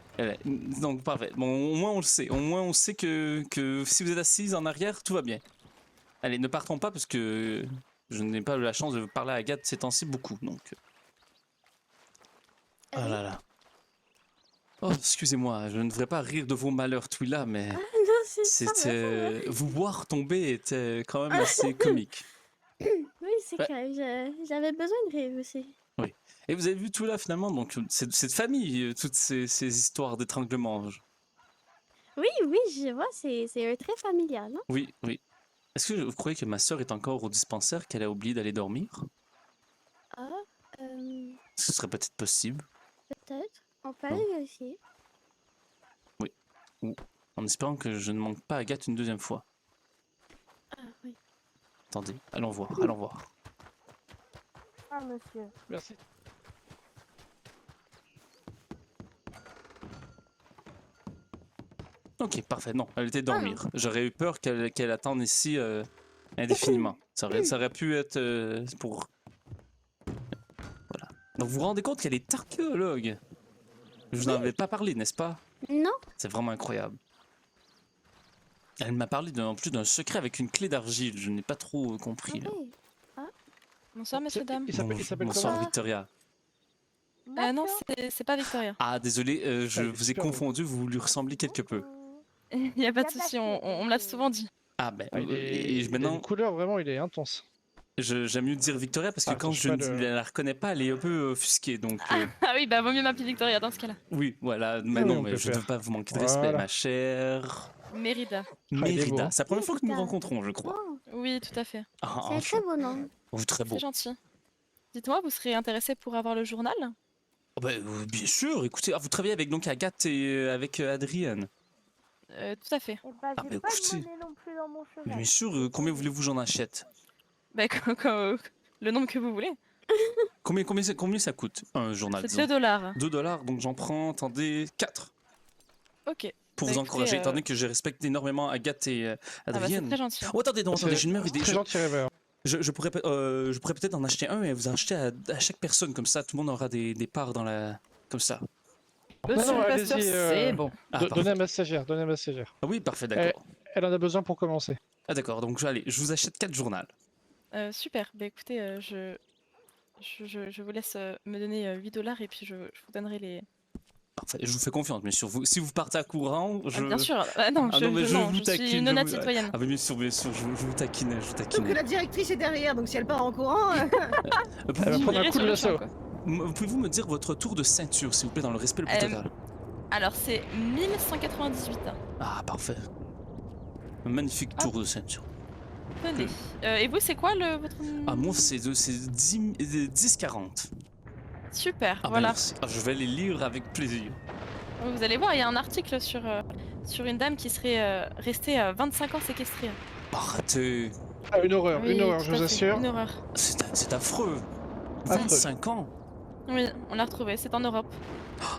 Donc, parfait. Bon, au moins, on le sait. Au moins, on sait que si vous êtes assise en arrière, tout va bien. Allez, ne partons pas parce que je n'ai pas eu la chance de parler à Agathe ces temps-ci beaucoup, donc. Oh là là. Oh, excusez-moi, je ne devrais pas rire de vos malheurs, tout là, mais. Non, ça va. Vous voir tomber était quand même assez comique. Oui, c'est Ouais. clair. J'avais besoin de rire aussi. Et vous avez vu tout là finalement, donc c'est de famille, toutes ces histoires d'étranglement. Oui, je vois, c'est un trait familial, non? Oui, oui. Est-ce que vous croyez que ma sœur est encore au dispensaire, qu'elle a oublié d'aller dormir? Ah, Ce serait peut-être possible, peut-être. On peut Non. aller vérifier. en espérant que je ne manque pas Agathe une deuxième fois. Ah, oui. Attendez, allons voir, allons voir. Ah, monsieur. Merci. Ok, parfait, non, elle était dormir. J'aurais eu peur qu'elle attende ici indéfiniment. Ça aurait pu être pour... Voilà. Donc vous vous rendez compte qu'elle est archéologue? Je vous en avais pas parlé, n'est-ce pas? Non? C'est vraiment incroyable. Elle m'a parlé en plus d'un secret avec une clé d'argile. Je n'ai pas trop compris. là. Oui. Bonsoir, messieurs, dames. Il s'appelle Bonsoir comment Victoria. Non, c'est pas Victoria. Ah désolé, je Ah, vous ai super, confondu, vous lui ressemblez quelque peu. Il n'y a pas de souci, on me l'a souvent dit. Ah ben, Il a maintenant, une couleur vraiment, il est intense. j'aime mieux dire Victoria parce que Ah, quand je je sais ne pas de- la reconnais pas, elle est un peu offusquée. Donc Ah oui, bah vaut mieux m'appeler Victoria dans ce cas-là. oui, voilà. Mais Oui, non, on mais peut je ne veux faire. pas vous manquer de respect, Voilà. ma chère Mérida. il est Mérida. beau. C'est la première fois que nous nous Mérida. rencontrons, je crois. Oh, Oui, tout à fait. Ah, c'est un très beau nom. très beau. C'est gentil. Dites-moi, vous serez intéressé pour avoir le journal? Oh, ben, bien sûr. Écoutez, vous travaillez avec donc Agathe et avec Adrienne. Tout à fait. Eh ben, Ah, j'ai bah, pas de écoutez. monnaie non plus dans mon cheval. Bien sûr. Combien voulez-vous que j'en achète? Bah, le nombre que vous voulez. Combien ça coûte un journal? C'est disons 2 $. 2 $, donc j'en prends, attendez, 4. Ok. Pour Bah, vous écoutez, encourager, étant donné que je respecte énormément Agathe et Ah bah, c'est Adrienne. très gentil. Oh, attendez, non, attendez, j'ai une meilleure idée. Très gentil rêveur. Je pourrais peut-être en acheter un et vous en acheter à chaque personne, comme ça tout le monde aura des parts dans la. Comme ça. Monsieur non, le pasteur, allez-y, c'est bon. Ah, Donnez parfait. un massagère, donnez un massagère. Ah oui, parfait, d'accord. Elle en a besoin pour commencer. Ah d'accord, donc allez, je vous achète 4 journaux. Super. Bah écoutez, je vous laisse me donner 8 $ et puis je vous donnerai les... Parfait, je vous fais confiance, bien sûr. Si vous partez à courant, Ah, je. bien sûr. Ah, non, Ah non, mais je vous je suis taquine, une je honnête vous- citoyenne. Ah, mais bien sûr, je vous taquine, je vous Sauf taquine. que la directrice est derrière, donc si elle part en courant. Elle va Pouvez-vous prendre un J'irai coup de sur le champ, lasso. quoi. pouvez-vous me dire votre tour de ceinture, s'il vous plaît, dans le respect le plus total? Alors c'est 1198. Ah, parfait. Un magnifique tour de ceinture. Tenez. Et vous, c'est quoi votre... Ah, moi, c'est 10-40. Super, Ah, ben voilà. merci. Ah, je vais les lire avec plaisir. Vous allez voir, il y a un article sur une dame qui serait restée 25 ans séquestrée. Arrêtez. Ah, une horreur, Oui, je tout à vous fait, assure. Une horreur. C'est affreux. Affreux. 25 ans. Oui, on l'a retrouvée, c'est en Europe.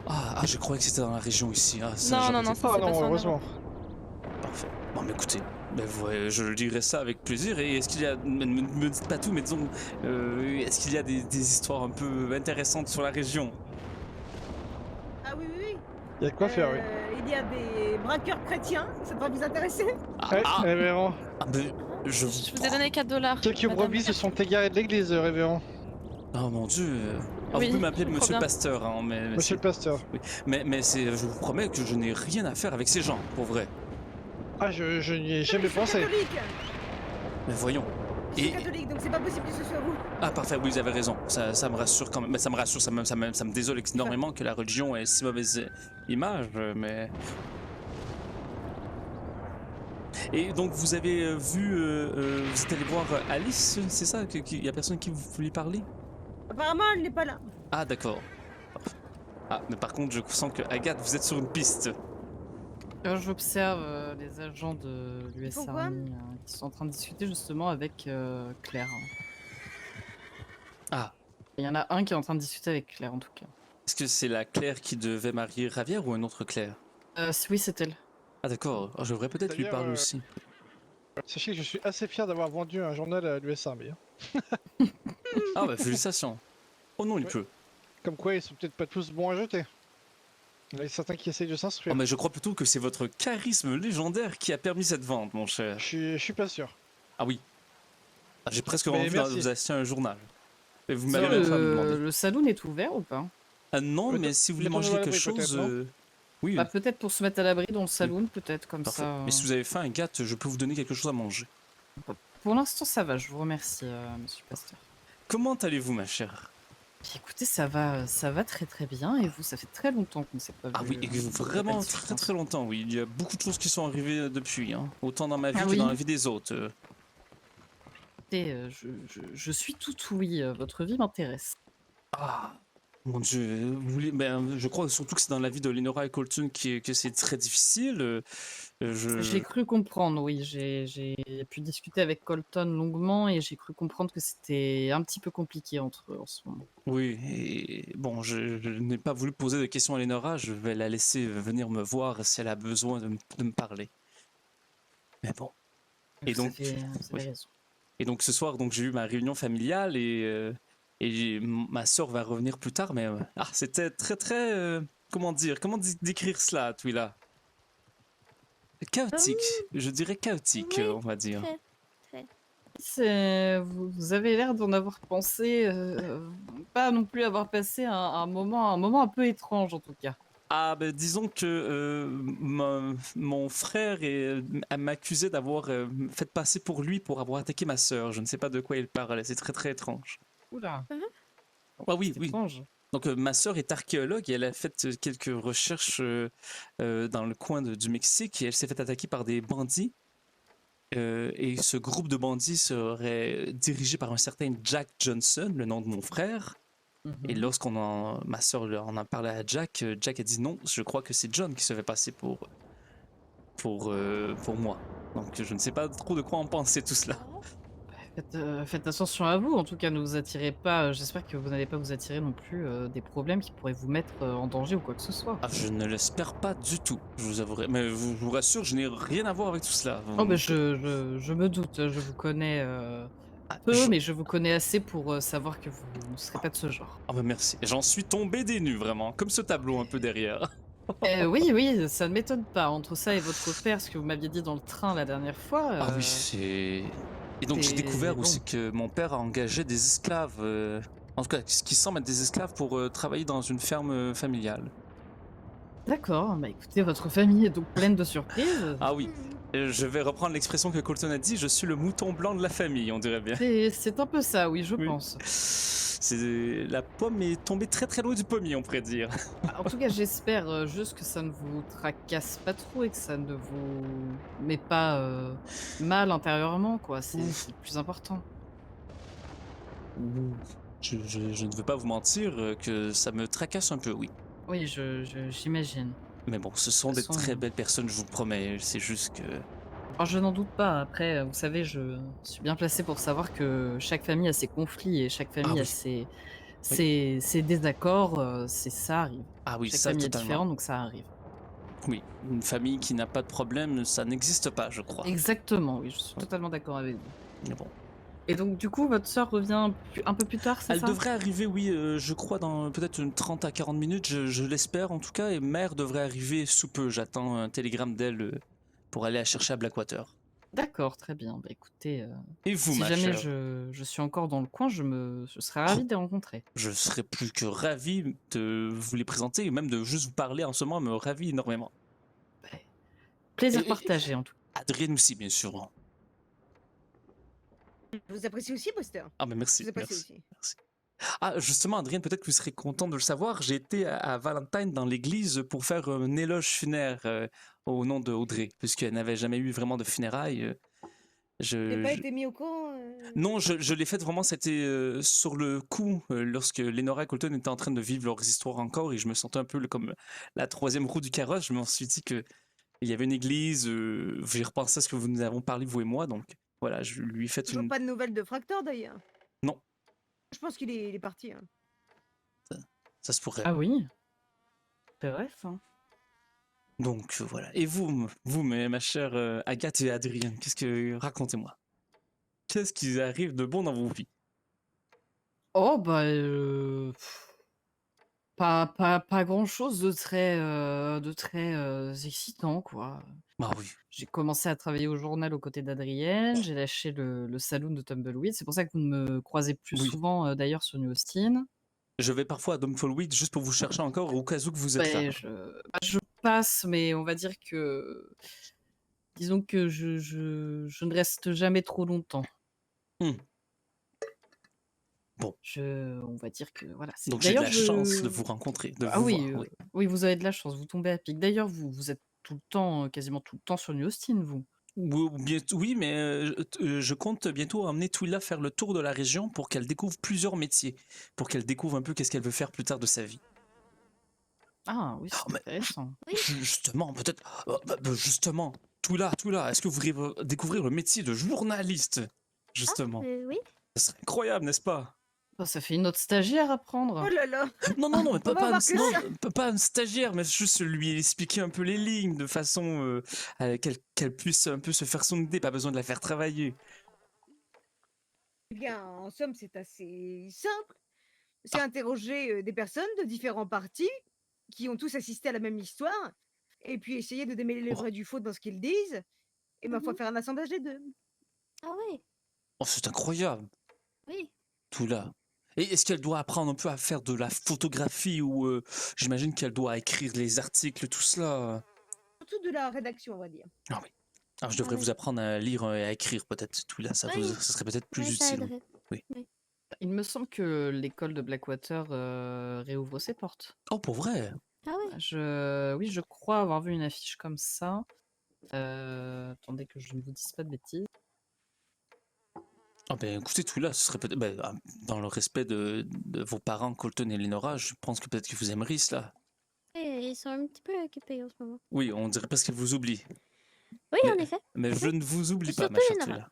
Ah, je croyais que c'était dans la région ici. Ah, ça, Non, j'aurais non, été- non, ça Ah s'est non, passé en heureusement. Europe. Parfait. Bon, mais écoutez, Ben ouais, je dirais ça avec plaisir. Et est-ce qu'il y a, ne me dites pas tout, mais disons, est-ce qu'il y a des histoires un peu intéressantes sur la région? Ah oui, oui, oui. Il y a de quoi faire, oui. Il y a des braqueurs chrétiens, ça va vous intéresser? Ouais, révérend. Ben, Je vous ai donné 4 $. Quelques brebis se sont égarées de l'église, révérend. Oh mon dieu. Ah, Oui, vous pouvez m'appeler trop Monsieur bien. le Pasteur, hein, mais Monsieur le pasteur. mais c'est, je vous promets que je n'ai rien à faire avec ces gens, pour vrai. Ah, je n'y ai jamais Je suis pensé. catholique. Mais voyons. Je suis Et catholique, donc c'est pas possible que ce soit vous. ah parfait, oui, vous avez raison. Ça me rassure quand même. Mais ça me rassure, ça me désole énormément que la religion ait si mauvaise image, mais. Et donc vous avez vu, vous êtes allé voir Alice, c'est ça? Il y a personne qui vous lui parler? Apparemment, elle n'est pas là. Ah d'accord. Ah, mais par contre, je sens que Agathe, vous êtes sur une piste. J'observe les agents de l'US Pourquoi Army qui sont en train de discuter justement avec Claire. Ah, Il y en a un qui est en train de discuter avec Claire en tout cas. est-ce que c'est la Claire qui devait marier Ravière ou une autre Claire? Oui, c'est elle. Ah d'accord, je devrais peut-être lui D'ailleurs, parler aussi. Sachez que je suis assez fier d'avoir vendu un journal à l'US Army. Hein. Ah bah félicitations. Oh non, il Ouais. peut. Comme quoi, ils sont peut-être pas tous bons à jeter. Il y en a certains qui essayent de s'instruire. Oh mais je crois plutôt que c'est votre charisme légendaire qui a permis cette vente, mon cher. Je suis pas sûr. Ah oui. Ah, j'ai presque Mais envie de merci. vous acheter un journal. Et vous Ça, m'avez même pas demandé. le saloon est ouvert ou pas? Ah non, mais Peut-être- si vous voulez mettons-nous manger à quelque l'abri, peut-être, chose... non Oui, Bah, peut-être pour se mettre à l'abri dans le saloon, peut-être comme parfait. ça. Mais si vous avez faim, Agathe, je peux vous donner quelque chose à manger. Pour l'instant, ça va. Je vous remercie, Monsieur Pasteur. Comment allez-vous, ma chère? Puis écoutez, ça va très très bien. Et vous, ça fait très longtemps qu'on ne s'est pas Ah vu. oui, et vraiment très très longtemps, oui. Il y a beaucoup de choses qui sont arrivées depuis, hein. Autant dans ma vie Ah que oui. dans la vie des autres. Écoutez, je suis tout oui. Votre vie m'intéresse. Ah, mon dieu, ben, je crois surtout que c'est dans la vie de Lenora et Colton que c'est très difficile. J'ai cru comprendre, oui. J'ai pu discuter avec Colton longuement et j'ai cru comprendre que c'était un petit peu compliqué entre eux en ce moment. Oui, et bon, je n'ai pas voulu poser de questions à Lenora, je vais la laisser venir me voir si elle a besoin de me parler. Mais bon. Et Vous donc, avez oui. raison. Et donc ce soir, donc j'ai eu ma réunion familiale et ma sœur va revenir plus tard, mais c'était très comment décrire cela, Twila? Chaotique, je dirais chaotique, Oui, on va dire. Vous avez l'air d'en avoir pensé, pas non plus avoir passé un moment un peu étrange en tout cas. Ah ben disons que mon frère m'accusait d'avoir fait passer pour lui pour avoir attaqué ma sœur. Je ne sais pas de quoi il parle, c'est très étrange. Oula, Ah oui, c'est oui. étrange. Donc ma sœur est archéologue et elle a fait quelques recherches dans le coin du Mexique et elle s'est fait attaquer par des bandits. Et ce groupe de bandits serait dirigé par un certain Jack Johnson, le nom de mon frère. Et ma sœur en a parlé à Jack, Jack a dit non, je crois que c'est John qui se fait passer pour moi. Donc je ne sais pas trop de quoi en penser tout cela. Faites attention à vous, en tout cas ne vous attirez pas, j'espère que vous n'allez pas vous attirer non plus des problèmes qui pourraient vous mettre en danger ou quoi que ce soit. Ah, je ne l'espère pas du tout, je vous avouerai. Mais je vous rassure, je n'ai rien à voir avec tout cela. Oh ben je me doute, je vous connais peu, mais je vous connais assez pour savoir que vous ne serez pas de ce genre. Ah bah merci, j'en suis tombé des nues vraiment, comme ce tableau un peu derrière. Oui, ça ne m'étonne pas, entre ça et votre père, ce que vous m'aviez dit dans le train la dernière fois. Ah oui, c'est... Et donc j'ai c'est découvert bon. aussi que mon père a engagé des esclaves, en tout cas ce qui semble être des esclaves pour travailler dans une ferme familiale. D'accord, bah écoutez, votre famille est donc pleine de surprises. Ah oui, je vais reprendre l'expression que Colton a dit, je suis le mouton blanc de la famille, on dirait bien. C'est un peu ça, oui, je Oui. pense. La pomme est tombée très loin du pommier, on pourrait dire. En tout cas, j'espère juste que ça ne vous tracasse pas trop et que ça ne vous met pas mal intérieurement, quoi. C'est le plus important. Je ne veux pas vous mentir que ça me tracasse un peu, oui. Oui, j'imagine. Mais bon, ce sont De des toute façon, très belles personnes, je vous promets. C'est juste que... Alors, je n'en doute pas. Après, vous savez, je suis bien placé pour savoir que chaque famille a ses conflits et chaque famille oui. a ses désaccords. Ça arrive. Ah oui, Chaque ça famille est totalement. différente, donc ça arrive. Oui, une famille qui n'a pas de problème, ça n'existe pas, je crois. Exactement, oui, je suis totalement d'accord avec vous. Mais bon. Et donc, du coup, votre sœur revient un peu plus tard, c'est Elle ça? devrait arriver, oui, je crois, dans peut-être une 30 à 40 minutes, je l'espère en tout cas, et Mère devrait arriver sous peu. J'attends un télégramme d'elle pour aller la chercher à Blackwater. D'accord, très bien. Bah écoutez, Et vous, si ma jamais chère? je suis encore dans le coin, je serais ravi de les rencontrer. Je serais plus que ravi de vous les présenter, et même de juste vous parler en ce moment, me ravit énormément. Plaisir Et- partagé en tout cas. Adrien aussi, bien sûr. Je vous apprécie aussi, Buster. Ah, mais Je merci, vous apprécie merci. aussi. Merci. Ah, justement, Adrien, peut-être que vous serez content de le savoir. J'ai été à Valentine dans l'église pour faire un éloge funéraire au nom de Audrey, puisqu'elle n'avait jamais eu vraiment de funérailles. Vous n'avez pas été mis au courant Non, je l'ai fait vraiment, c'était sur le coup, lorsque Lenora et Colton étaient en train de vivre leurs histoires encore, et je me sentais un peu comme la troisième roue du carrosse. Je me suis dit que il y avait une église, j'y repensais à ce que nous avons parlé, vous et moi, donc voilà, je lui ai fait Toujours une... pas de nouvelles de Fractor d'ailleurs. Non, Je pense qu'il est parti. Hein. ça se pourrait. Ah oui? C'est vrai ça. Donc voilà. Et vous, ma chère Agathe et Adrien, racontez-moi. Qu'est-ce qui arrive de bon dans vos vies? Oh bah pas grand-chose de très excitant quoi. Bah oui. J'ai commencé à travailler au journal aux côtés d'Adrienne, j'ai lâché le saloon de Tumbleweed. C'est pour ça que vous ne me croisez plus Oui. souvent d'ailleurs sur New Austin. Je vais parfois à Dumbleweed juste pour vous chercher encore au cas où que vous êtes là. Ouais, je passe, mais on va dire que disons que je ne reste jamais trop longtemps. Bon. On va dire que voilà. Donc j'ai de la chance de vous rencontrer, de Ah vous oui, voir. Oui. oui, vous avez de la chance, vous tombez à pic. D'ailleurs, vous êtes tout le temps, quasiment tout le temps sur New Austin, vous? Oui, mais je compte bientôt emmener Twila faire le tour de la région pour qu'elle découvre plusieurs métiers, pour qu'elle découvre un peu qu'est-ce qu'elle veut faire plus tard de sa vie. Ah oui, c'est intéressant. Justement, peut-être... justement, Twila, est-ce que vous voudriez découvrir le métier de journaliste? Justement. Oui. Ce serait incroyable, n'est-ce pas? Oh, ça fait une autre stagiaire à prendre. Oh là là. Non, mais On va voir que ça. pas un stagiaire, mais juste lui expliquer un peu les lignes de façon qu'elle puisse un peu se faire son idée, pas besoin de la faire travailler. Eh bien, en somme, c'est assez simple. C'est interroger des personnes de différents partis qui ont tous assisté à la même histoire, et puis essayer de démêler le vrai du faux dans ce qu'ils disent, et ma foi faire un assemblage des deux. Ah oui. Oh, c'est incroyable, Oui. tout là. Et est-ce qu'elle doit apprendre un peu à faire de la photographie ou j'imagine qu'elle doit écrire les articles, tout cela? Surtout de la rédaction, on va dire. Ah oui. Alors je devrais vous apprendre à lire et à écrire peut-être, tout là. Ça serait peut-être plus utile. Oui. Il me semble que l'école de Blackwater réouvre ses portes. Oh, pour vrai? Ah oui. Oui, je crois avoir vu une affiche comme ça. Attendez que je ne vous dise pas de bêtises. Ah ben écoutez, tout là, ce serait peut-être dans le respect de vos parents, Colton et Lenora, je pense que peut-être que vous aimeriez cela. Et ils sont un petit peu occupés en ce moment. Oui, on dirait presque qu'elle vous oublie. Oui, Mais- en effet. Mais je ne vous oublie pas, ma Surtout chère Lenora. Tula.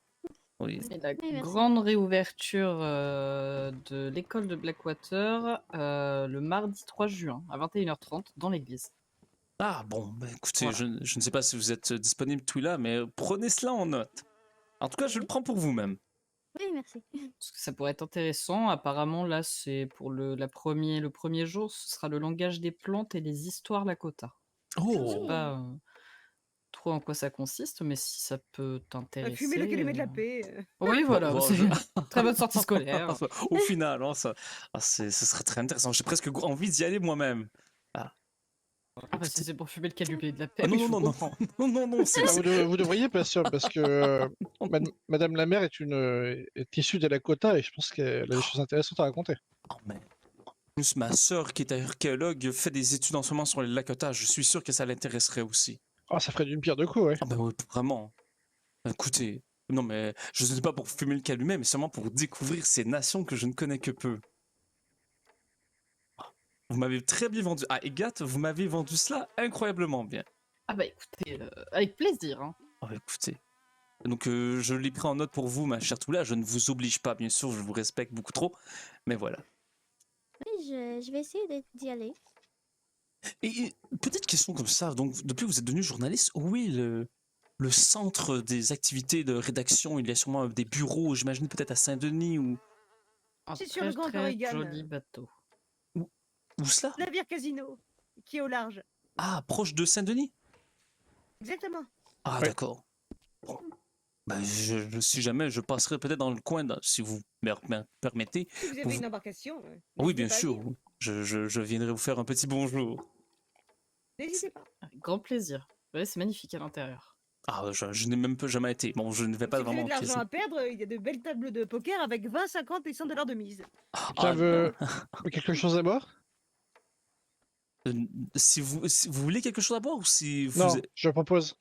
Oui. C'est la merci. grande réouverture de l'école de Blackwater le mardi 3 juin à 21h30 dans l'église. Ah bon, bah, écoutez, Voilà. je ne sais pas si vous êtes disponible Tula, mais prenez cela en note. En tout cas, je le prends pour vous-même. Oui, merci. Parce que ça pourrait être intéressant. Apparemment, là, c'est pour le premier jour, ce sera le langage des plantes et les histoires Lakota. Je ne sais Oh, pas trop en quoi ça consiste, mais si ça peut t'intéresser. Fumer le calumet de la paix. Oui, voilà, Bon, c'est je- une très bonne sortie scolaire. Au final, hein, ce serait très intéressant. J'ai presque envie d'y aller moi-même. Ah bah, si c'est pour fumer le calumet de la paix. Ah non, oui, je non, vous non, comprends. non, c'est Ah, vous devriez, bien sûr, parce que Madame la mère est issue des Lakota et je pense qu'elle a des choses intéressantes à raconter. Oh, mais... En plus, ma sœur, qui est archéologue, fait des études en ce moment sur les Lakota. Je suis sûr que ça l'intéresserait aussi. Ah, ça ferait d'une pierre deux coups, ouais. Ah ben oui, vraiment. Écoutez, non mais je ne sais pas pour fumer le calumet, mais seulement pour découvrir ces nations que je ne connais que peu. Vous m'avez très bien vendu. Ah, Agathe, vous m'avez vendu cela incroyablement bien. Ah bah écoutez, avec plaisir. Hein. Ah, écoutez. Donc je l'ai pris en note pour vous, ma chère Toula. Je ne vous oblige pas, bien sûr, je vous respecte beaucoup trop. Mais voilà. Oui, je vais essayer d'y aller. Et petite question comme ça, donc depuis que vous êtes devenu journaliste, où est le centre des activités de rédaction? Il y a sûrement des bureaux, j'imagine peut-être à Saint-Denis ou Un C'est sur très le Grand très Corrigan. joli bateau. où cela? Navire Casino, qui est au large. Ah, proche de Saint-Denis? Exactement. Ah, Ouais. d'accord. Bon. Bah, si jamais, je passerai peut-être dans le coin, si vous me permettez. Si vous avez Vous- une embarcation, Oui, n'hésitez bien pas à sûr. venir. Je viendrai vous faire un petit bonjour. N'hésitez pas. Avec grand plaisir. Ouais, c'est magnifique à l'intérieur. Ah, je n'ai même jamais été. Bon, je ne vais pas Si vous avez vraiment de l'argent piécer. à perdre, il y a de belles tables de poker avec 20, 50 et 100 $ de mise. Quelqu'un Ah, veut quelque chose à boire? si vous voulez quelque chose à boire ou si vous... Non, je propose.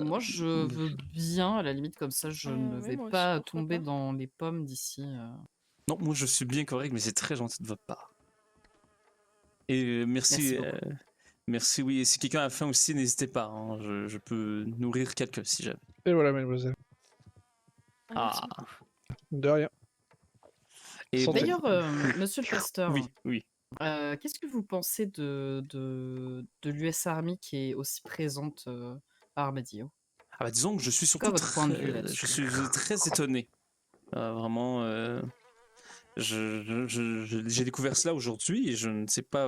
Moi, je veux bien, à la limite, comme ça, je ne oui, vais moi aussi, pas pourquoi tomber pas. dans les pommes d'ici. Non, moi je suis bien correct, mais c'est très gentil de votre part. Et merci, Merci beaucoup. merci, oui. Et si quelqu'un a faim aussi, n'hésitez pas, hein, je peux nourrir quelqu'un si jamais. Et voilà, mademoiselle. Merci Ah. beaucoup. De rien. Et Santé. D'ailleurs, monsieur le pasteur, Oui, oui. qu'est-ce que vous pensez de l'US Army qui est aussi présente à Armadillo? Ah bah disons que je suis surtout quoi votre point de vue je là-dessus? suis très étonné. Vraiment, j'ai découvert cela aujourd'hui et je ne sais pas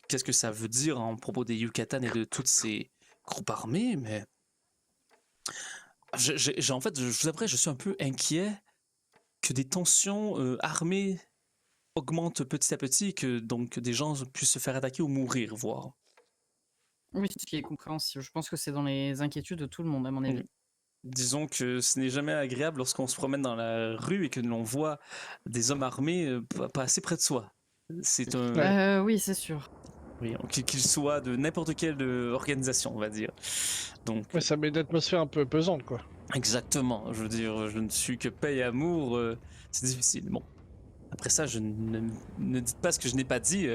qu'est-ce que ça veut dire en propos des Yucatan et de toutes ces groupes armés, mais en fait, je vous avouerai, je suis un peu inquiet que des tensions armées augmentent petit à petit, que donc des gens puissent se faire attaquer ou mourir, voire. Oui, ce qui est compréhensible. Je pense que c'est dans les inquiétudes de tout le monde, à mon avis. Disons que ce n'est jamais agréable lorsqu'on se promène dans la rue et que l'on voit des hommes armés passer près de soi. C'est un... Oui, c'est sûr. Oui, qu'ils soient de n'importe quelle organisation, on va dire. Donc, Ouais, ça met une atmosphère un peu pesante, quoi. exactement. Je veux dire, je ne suis que paix et amour. C'est difficile. Bon. Après ça, ne dites pas ce que je n'ai pas dit.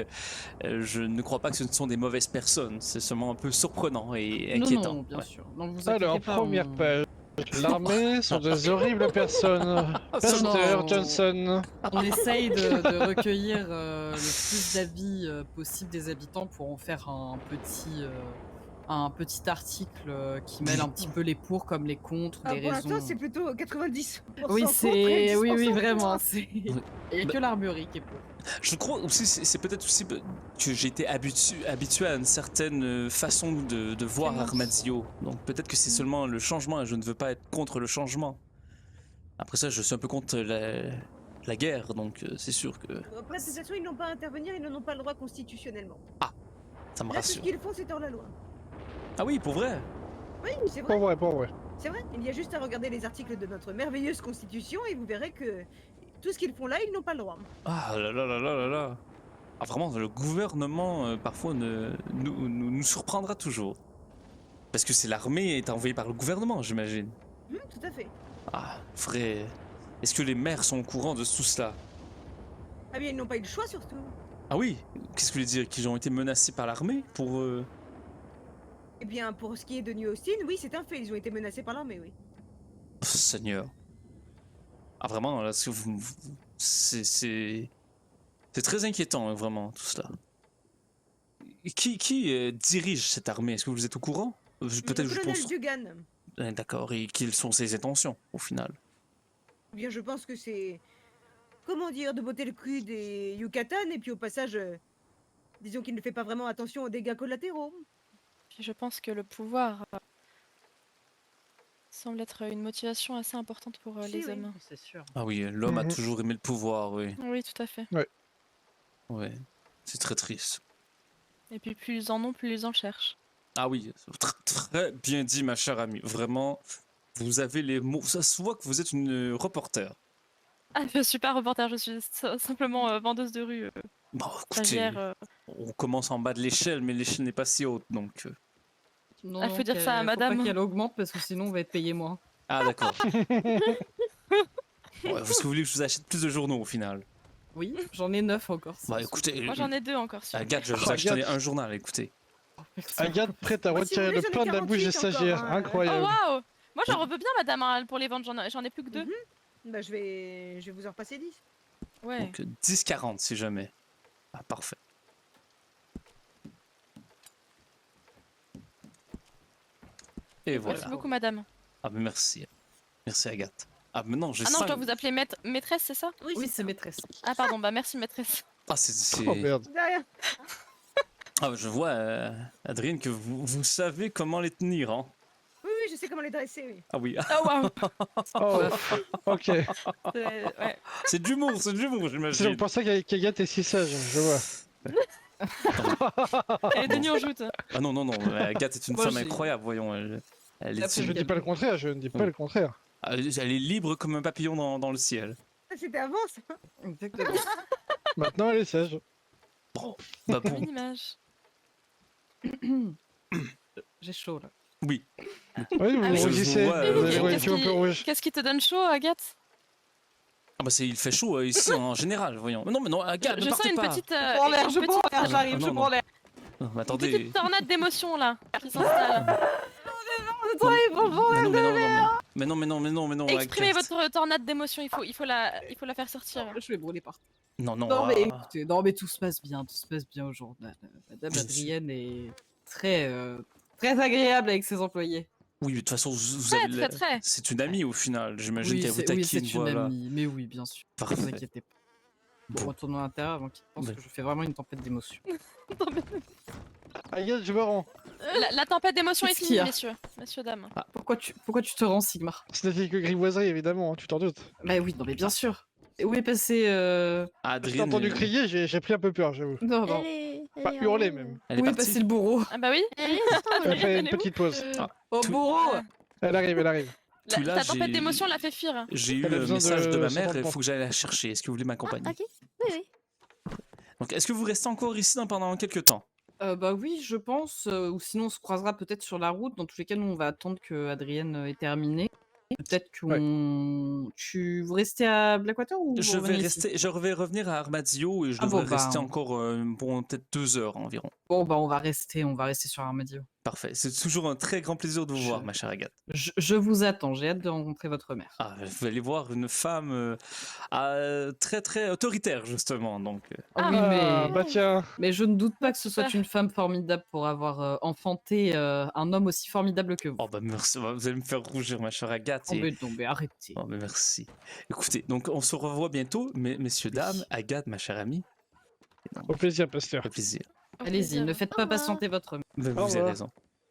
Je ne crois pas que ce sont des mauvaises personnes. C'est seulement un peu surprenant et inquiétant. Non, bien Ouais. sûr. Non, vous Alors, inquiétez pas, première on- page. L'armée sont des horribles personnes. Pasteur Non. Johnson. On essaye de recueillir le plus d'avis possible des habitants pour en faire un petit article qui mêle un petit peu les pour comme les contre, Ah, les pour raisons. l'instant, c'est plutôt 90%. Oui, contre c'est et oui, 10% vraiment. pour. C'est il y a que l'armurerie qui est pour. Je crois aussi, c'est peut-être aussi que j'ai été habitué à une certaine façon de voir moi. Armadillo. Donc peut-être que c'est seulement le changement et je ne veux pas être contre le changement. Après ça, je suis un peu contre la guerre, donc c'est sûr que Après, de toute façon, ils n'ont pas à intervenir, ils n'en ont pas le droit constitutionnellement. ça me Là, tout ce rassure. qu'ils font, c'est hors la loi. Ah oui, pour vrai? Oui, c'est vrai. Pas vrai. C'est vrai. Il y a juste à regarder les articles de notre merveilleuse constitution et vous verrez que tout ce qu'ils font là, ils n'ont pas le droit. Ah là là là là là là. Ah vraiment, le gouvernement parfois nous surprendra toujours. Parce que c'est l'armée est envoyée par le gouvernement, j'imagine. Tout à fait. Ah, vrai. Est-ce que les maires sont au courant de tout cela? Ah bien, ils n'ont pas eu le choix surtout. Ah oui, qu'est-ce que vous voulez dire? Qu'ils ont été menacés par l'armée pour... Eh bien, pour ce qui est de New Austin, oui, c'est un fait. Ils ont été menacés par l'armée, oui. Oh, Seigneur. Ah vraiment, là, c'est très inquiétant, hein, vraiment, tout cela. Qui dirige cette armée? Est-ce que vous êtes au courant? Peut-être Le je colonel pense... Dugan. D'accord, et quelles sont ses intentions, au final? Eh bien, je pense que c'est... Comment dire? De botter le cul des Yucatan et puis au passage... disons qu'il ne fait pas vraiment attention aux dégâts collatéraux. Puis je pense que le pouvoir semble être une motivation assez importante pour Si, les oui. hommes. C'est sûr. Ah oui, l'homme a Mhm. toujours aimé le pouvoir, oui. Oui, tout à fait. Ouais, c'est très triste. Et puis plus ils en ont, plus ils en cherchent. Ah oui, très bien dit, ma chère amie. Vraiment, vous avez les mots. Ça se voit que vous êtes une reporter. Ah, je suis pas reporter, je suis simplement vendeuse de rue. Bon, écoutez, Stagiaire. on commence en bas de l'échelle, mais l'échelle n'est pas si haute, donc... Non, Ah, faut dire ça à faut madame. pas qu'elle augmente parce que sinon on va être payé moins. Ah, d'accord. Ouais, est-ce que vous voulez que je vous achète plus de journaux, au final? Oui, j'en ai 9 encore. Bah, écoutez... Moi j'en ai 2 encore. Si Agathe, je vais vous acheter un journal, écoutez. Agathe prête à Moi, si vous retirer voulez, le j'en ai pain de la bouche des 48 encore, stagiaires. hein. Oh Incroyable. waouh! Moi j'en veux bien madame hein, pour les ventes, j'en ai plus que 2. Bah, je vais vous en repasser 10. Ouais. Donc 10,40 si jamais. Ah, parfait. Et voilà. Merci beaucoup, madame. Ah, mais merci. Merci, Agathe. Ah, mais non, j'ai Ah non, je 5. dois vous appeler maîtresse, c'est ça? Oui, c'est maîtresse. Ah, pardon, bah merci, maîtresse. Ah, c'est... Oh merde. De rien. Ah, je vois, Adrien, que vous savez comment les tenir, hein. Oui, je sais comment les dresser, oui. Ah oui. Oh, waouh! Oh, ok. Ouais. C'est de l'humour, C'est j'imagine. donc pour ça qu'Agathe est si sage, je vois. Elle est tenue en joute. Ah non, non, non, Agathe est une Moi, femme j'ai- incroyable, voyons. Elle est, Après, Je ne dis pas le contraire, je ne dis pas le contraire. elle est libre comme un papillon dans le ciel. Ça, c'était avant, ça. Exactement. Maintenant, elle est sage. Bah pour... Une image. J'ai chaud là. Oui. Oui, vous Ah oui. rougissez. Je vois, Vous avez je les yeux un peu rouges. Qu'est-ce qui te donne chaud, Agathe? Ah bah il fait chaud ici en général, voyons. Mais non, Agathe, Je ne sens partez une pas. petite. Je prends l'air, une je petite- prends l'air, j'arrive, non, je non. prends l'air. Non, mais Une attendez. petite tornade d'émotions là qui s'installe. Mais non, Exprimez Agathe. votre tornade d'émotions, il faut la faire sortir. Je vais brûler partout. Non, Non, mais écoutez, non, mais tout se passe bien au journal. Madame Bien Adrienne est très agréable avec ses employés. Oui, mais de toute façon, vous Très, avez... très. C'est une amie au final, j'imagine Oui, qu'elle vous c'est taquine, une voilà. amie, mais oui, bien sûr. Ne Parfait. vous inquiétez pas. Bon, retournons à l'intérieur avant qu'il pense Ouais. que je fais vraiment une tempête d'émotions. Agathe, je me rends. La tempête d'émotions est Qu'est-ce qu'il y finie, a messieurs, dames. Pourquoi tu te rends, Sigmar? Ce n'était que grivoiserie, évidemment, hein, tu t'en doutes. Bah oui, non, mais bien sûr. Et où est passé J'ai Adrien, entendu crier, j'ai pris un peu peur, j'avoue. Non, non. Pas hurler, même. elle est Où est partie. passé le bourreau? Ah bah oui. Elle a fait une petite pause. Au Tout- bourreau! Elle arrive. Tout là, Ta tempête j'ai- d'émotions l'a fait fuir. J'ai eu Elle a le besoin message de ma mère, il 50%. faut que j'aille la chercher. Est-ce que vous voulez m'accompagner? Ok, oui. Donc, est-ce que vous restez encore ici pendant quelques temps? Bah oui, je pense. Ou sinon, on se croisera peut-être sur la route. Dans tous les cas, nous, on va attendre que Adrienne ait terminé. Peut-être qu'on. Vous restez à Blackwater ou Je vous vais revenez ici? rester, je vais revenir à Armadillo et je Ah devrais bon, bah, rester on- encore bon, peut-être 2 heures environ. Bon, bah, on va rester sur Armadillo. Parfait. C'est toujours un très grand plaisir de vous voir, ma chère Agathe. Je vous attends. J'ai hâte de rencontrer votre mère. Ah, vous allez voir une femme très très autoritaire justement. Donc, Ah oui, Ah, mais. bah tiens. Mais je ne doute pas que ce soit Super. une femme formidable pour avoir enfanté un homme aussi formidable que vous. oh bah merci, vous allez me faire rougir, ma chère Agathe. Oh, et- mais non, mais arrêtez. Oh, mais merci. Écoutez, donc on se revoit bientôt, messieurs, dames, Agathe, ma chère amie. Au plaisir, pasteur. Ça fait plaisir. Allez-y, ne faites Au pas revoir. patienter votre mère. Mais Au vous avez revoir. raison.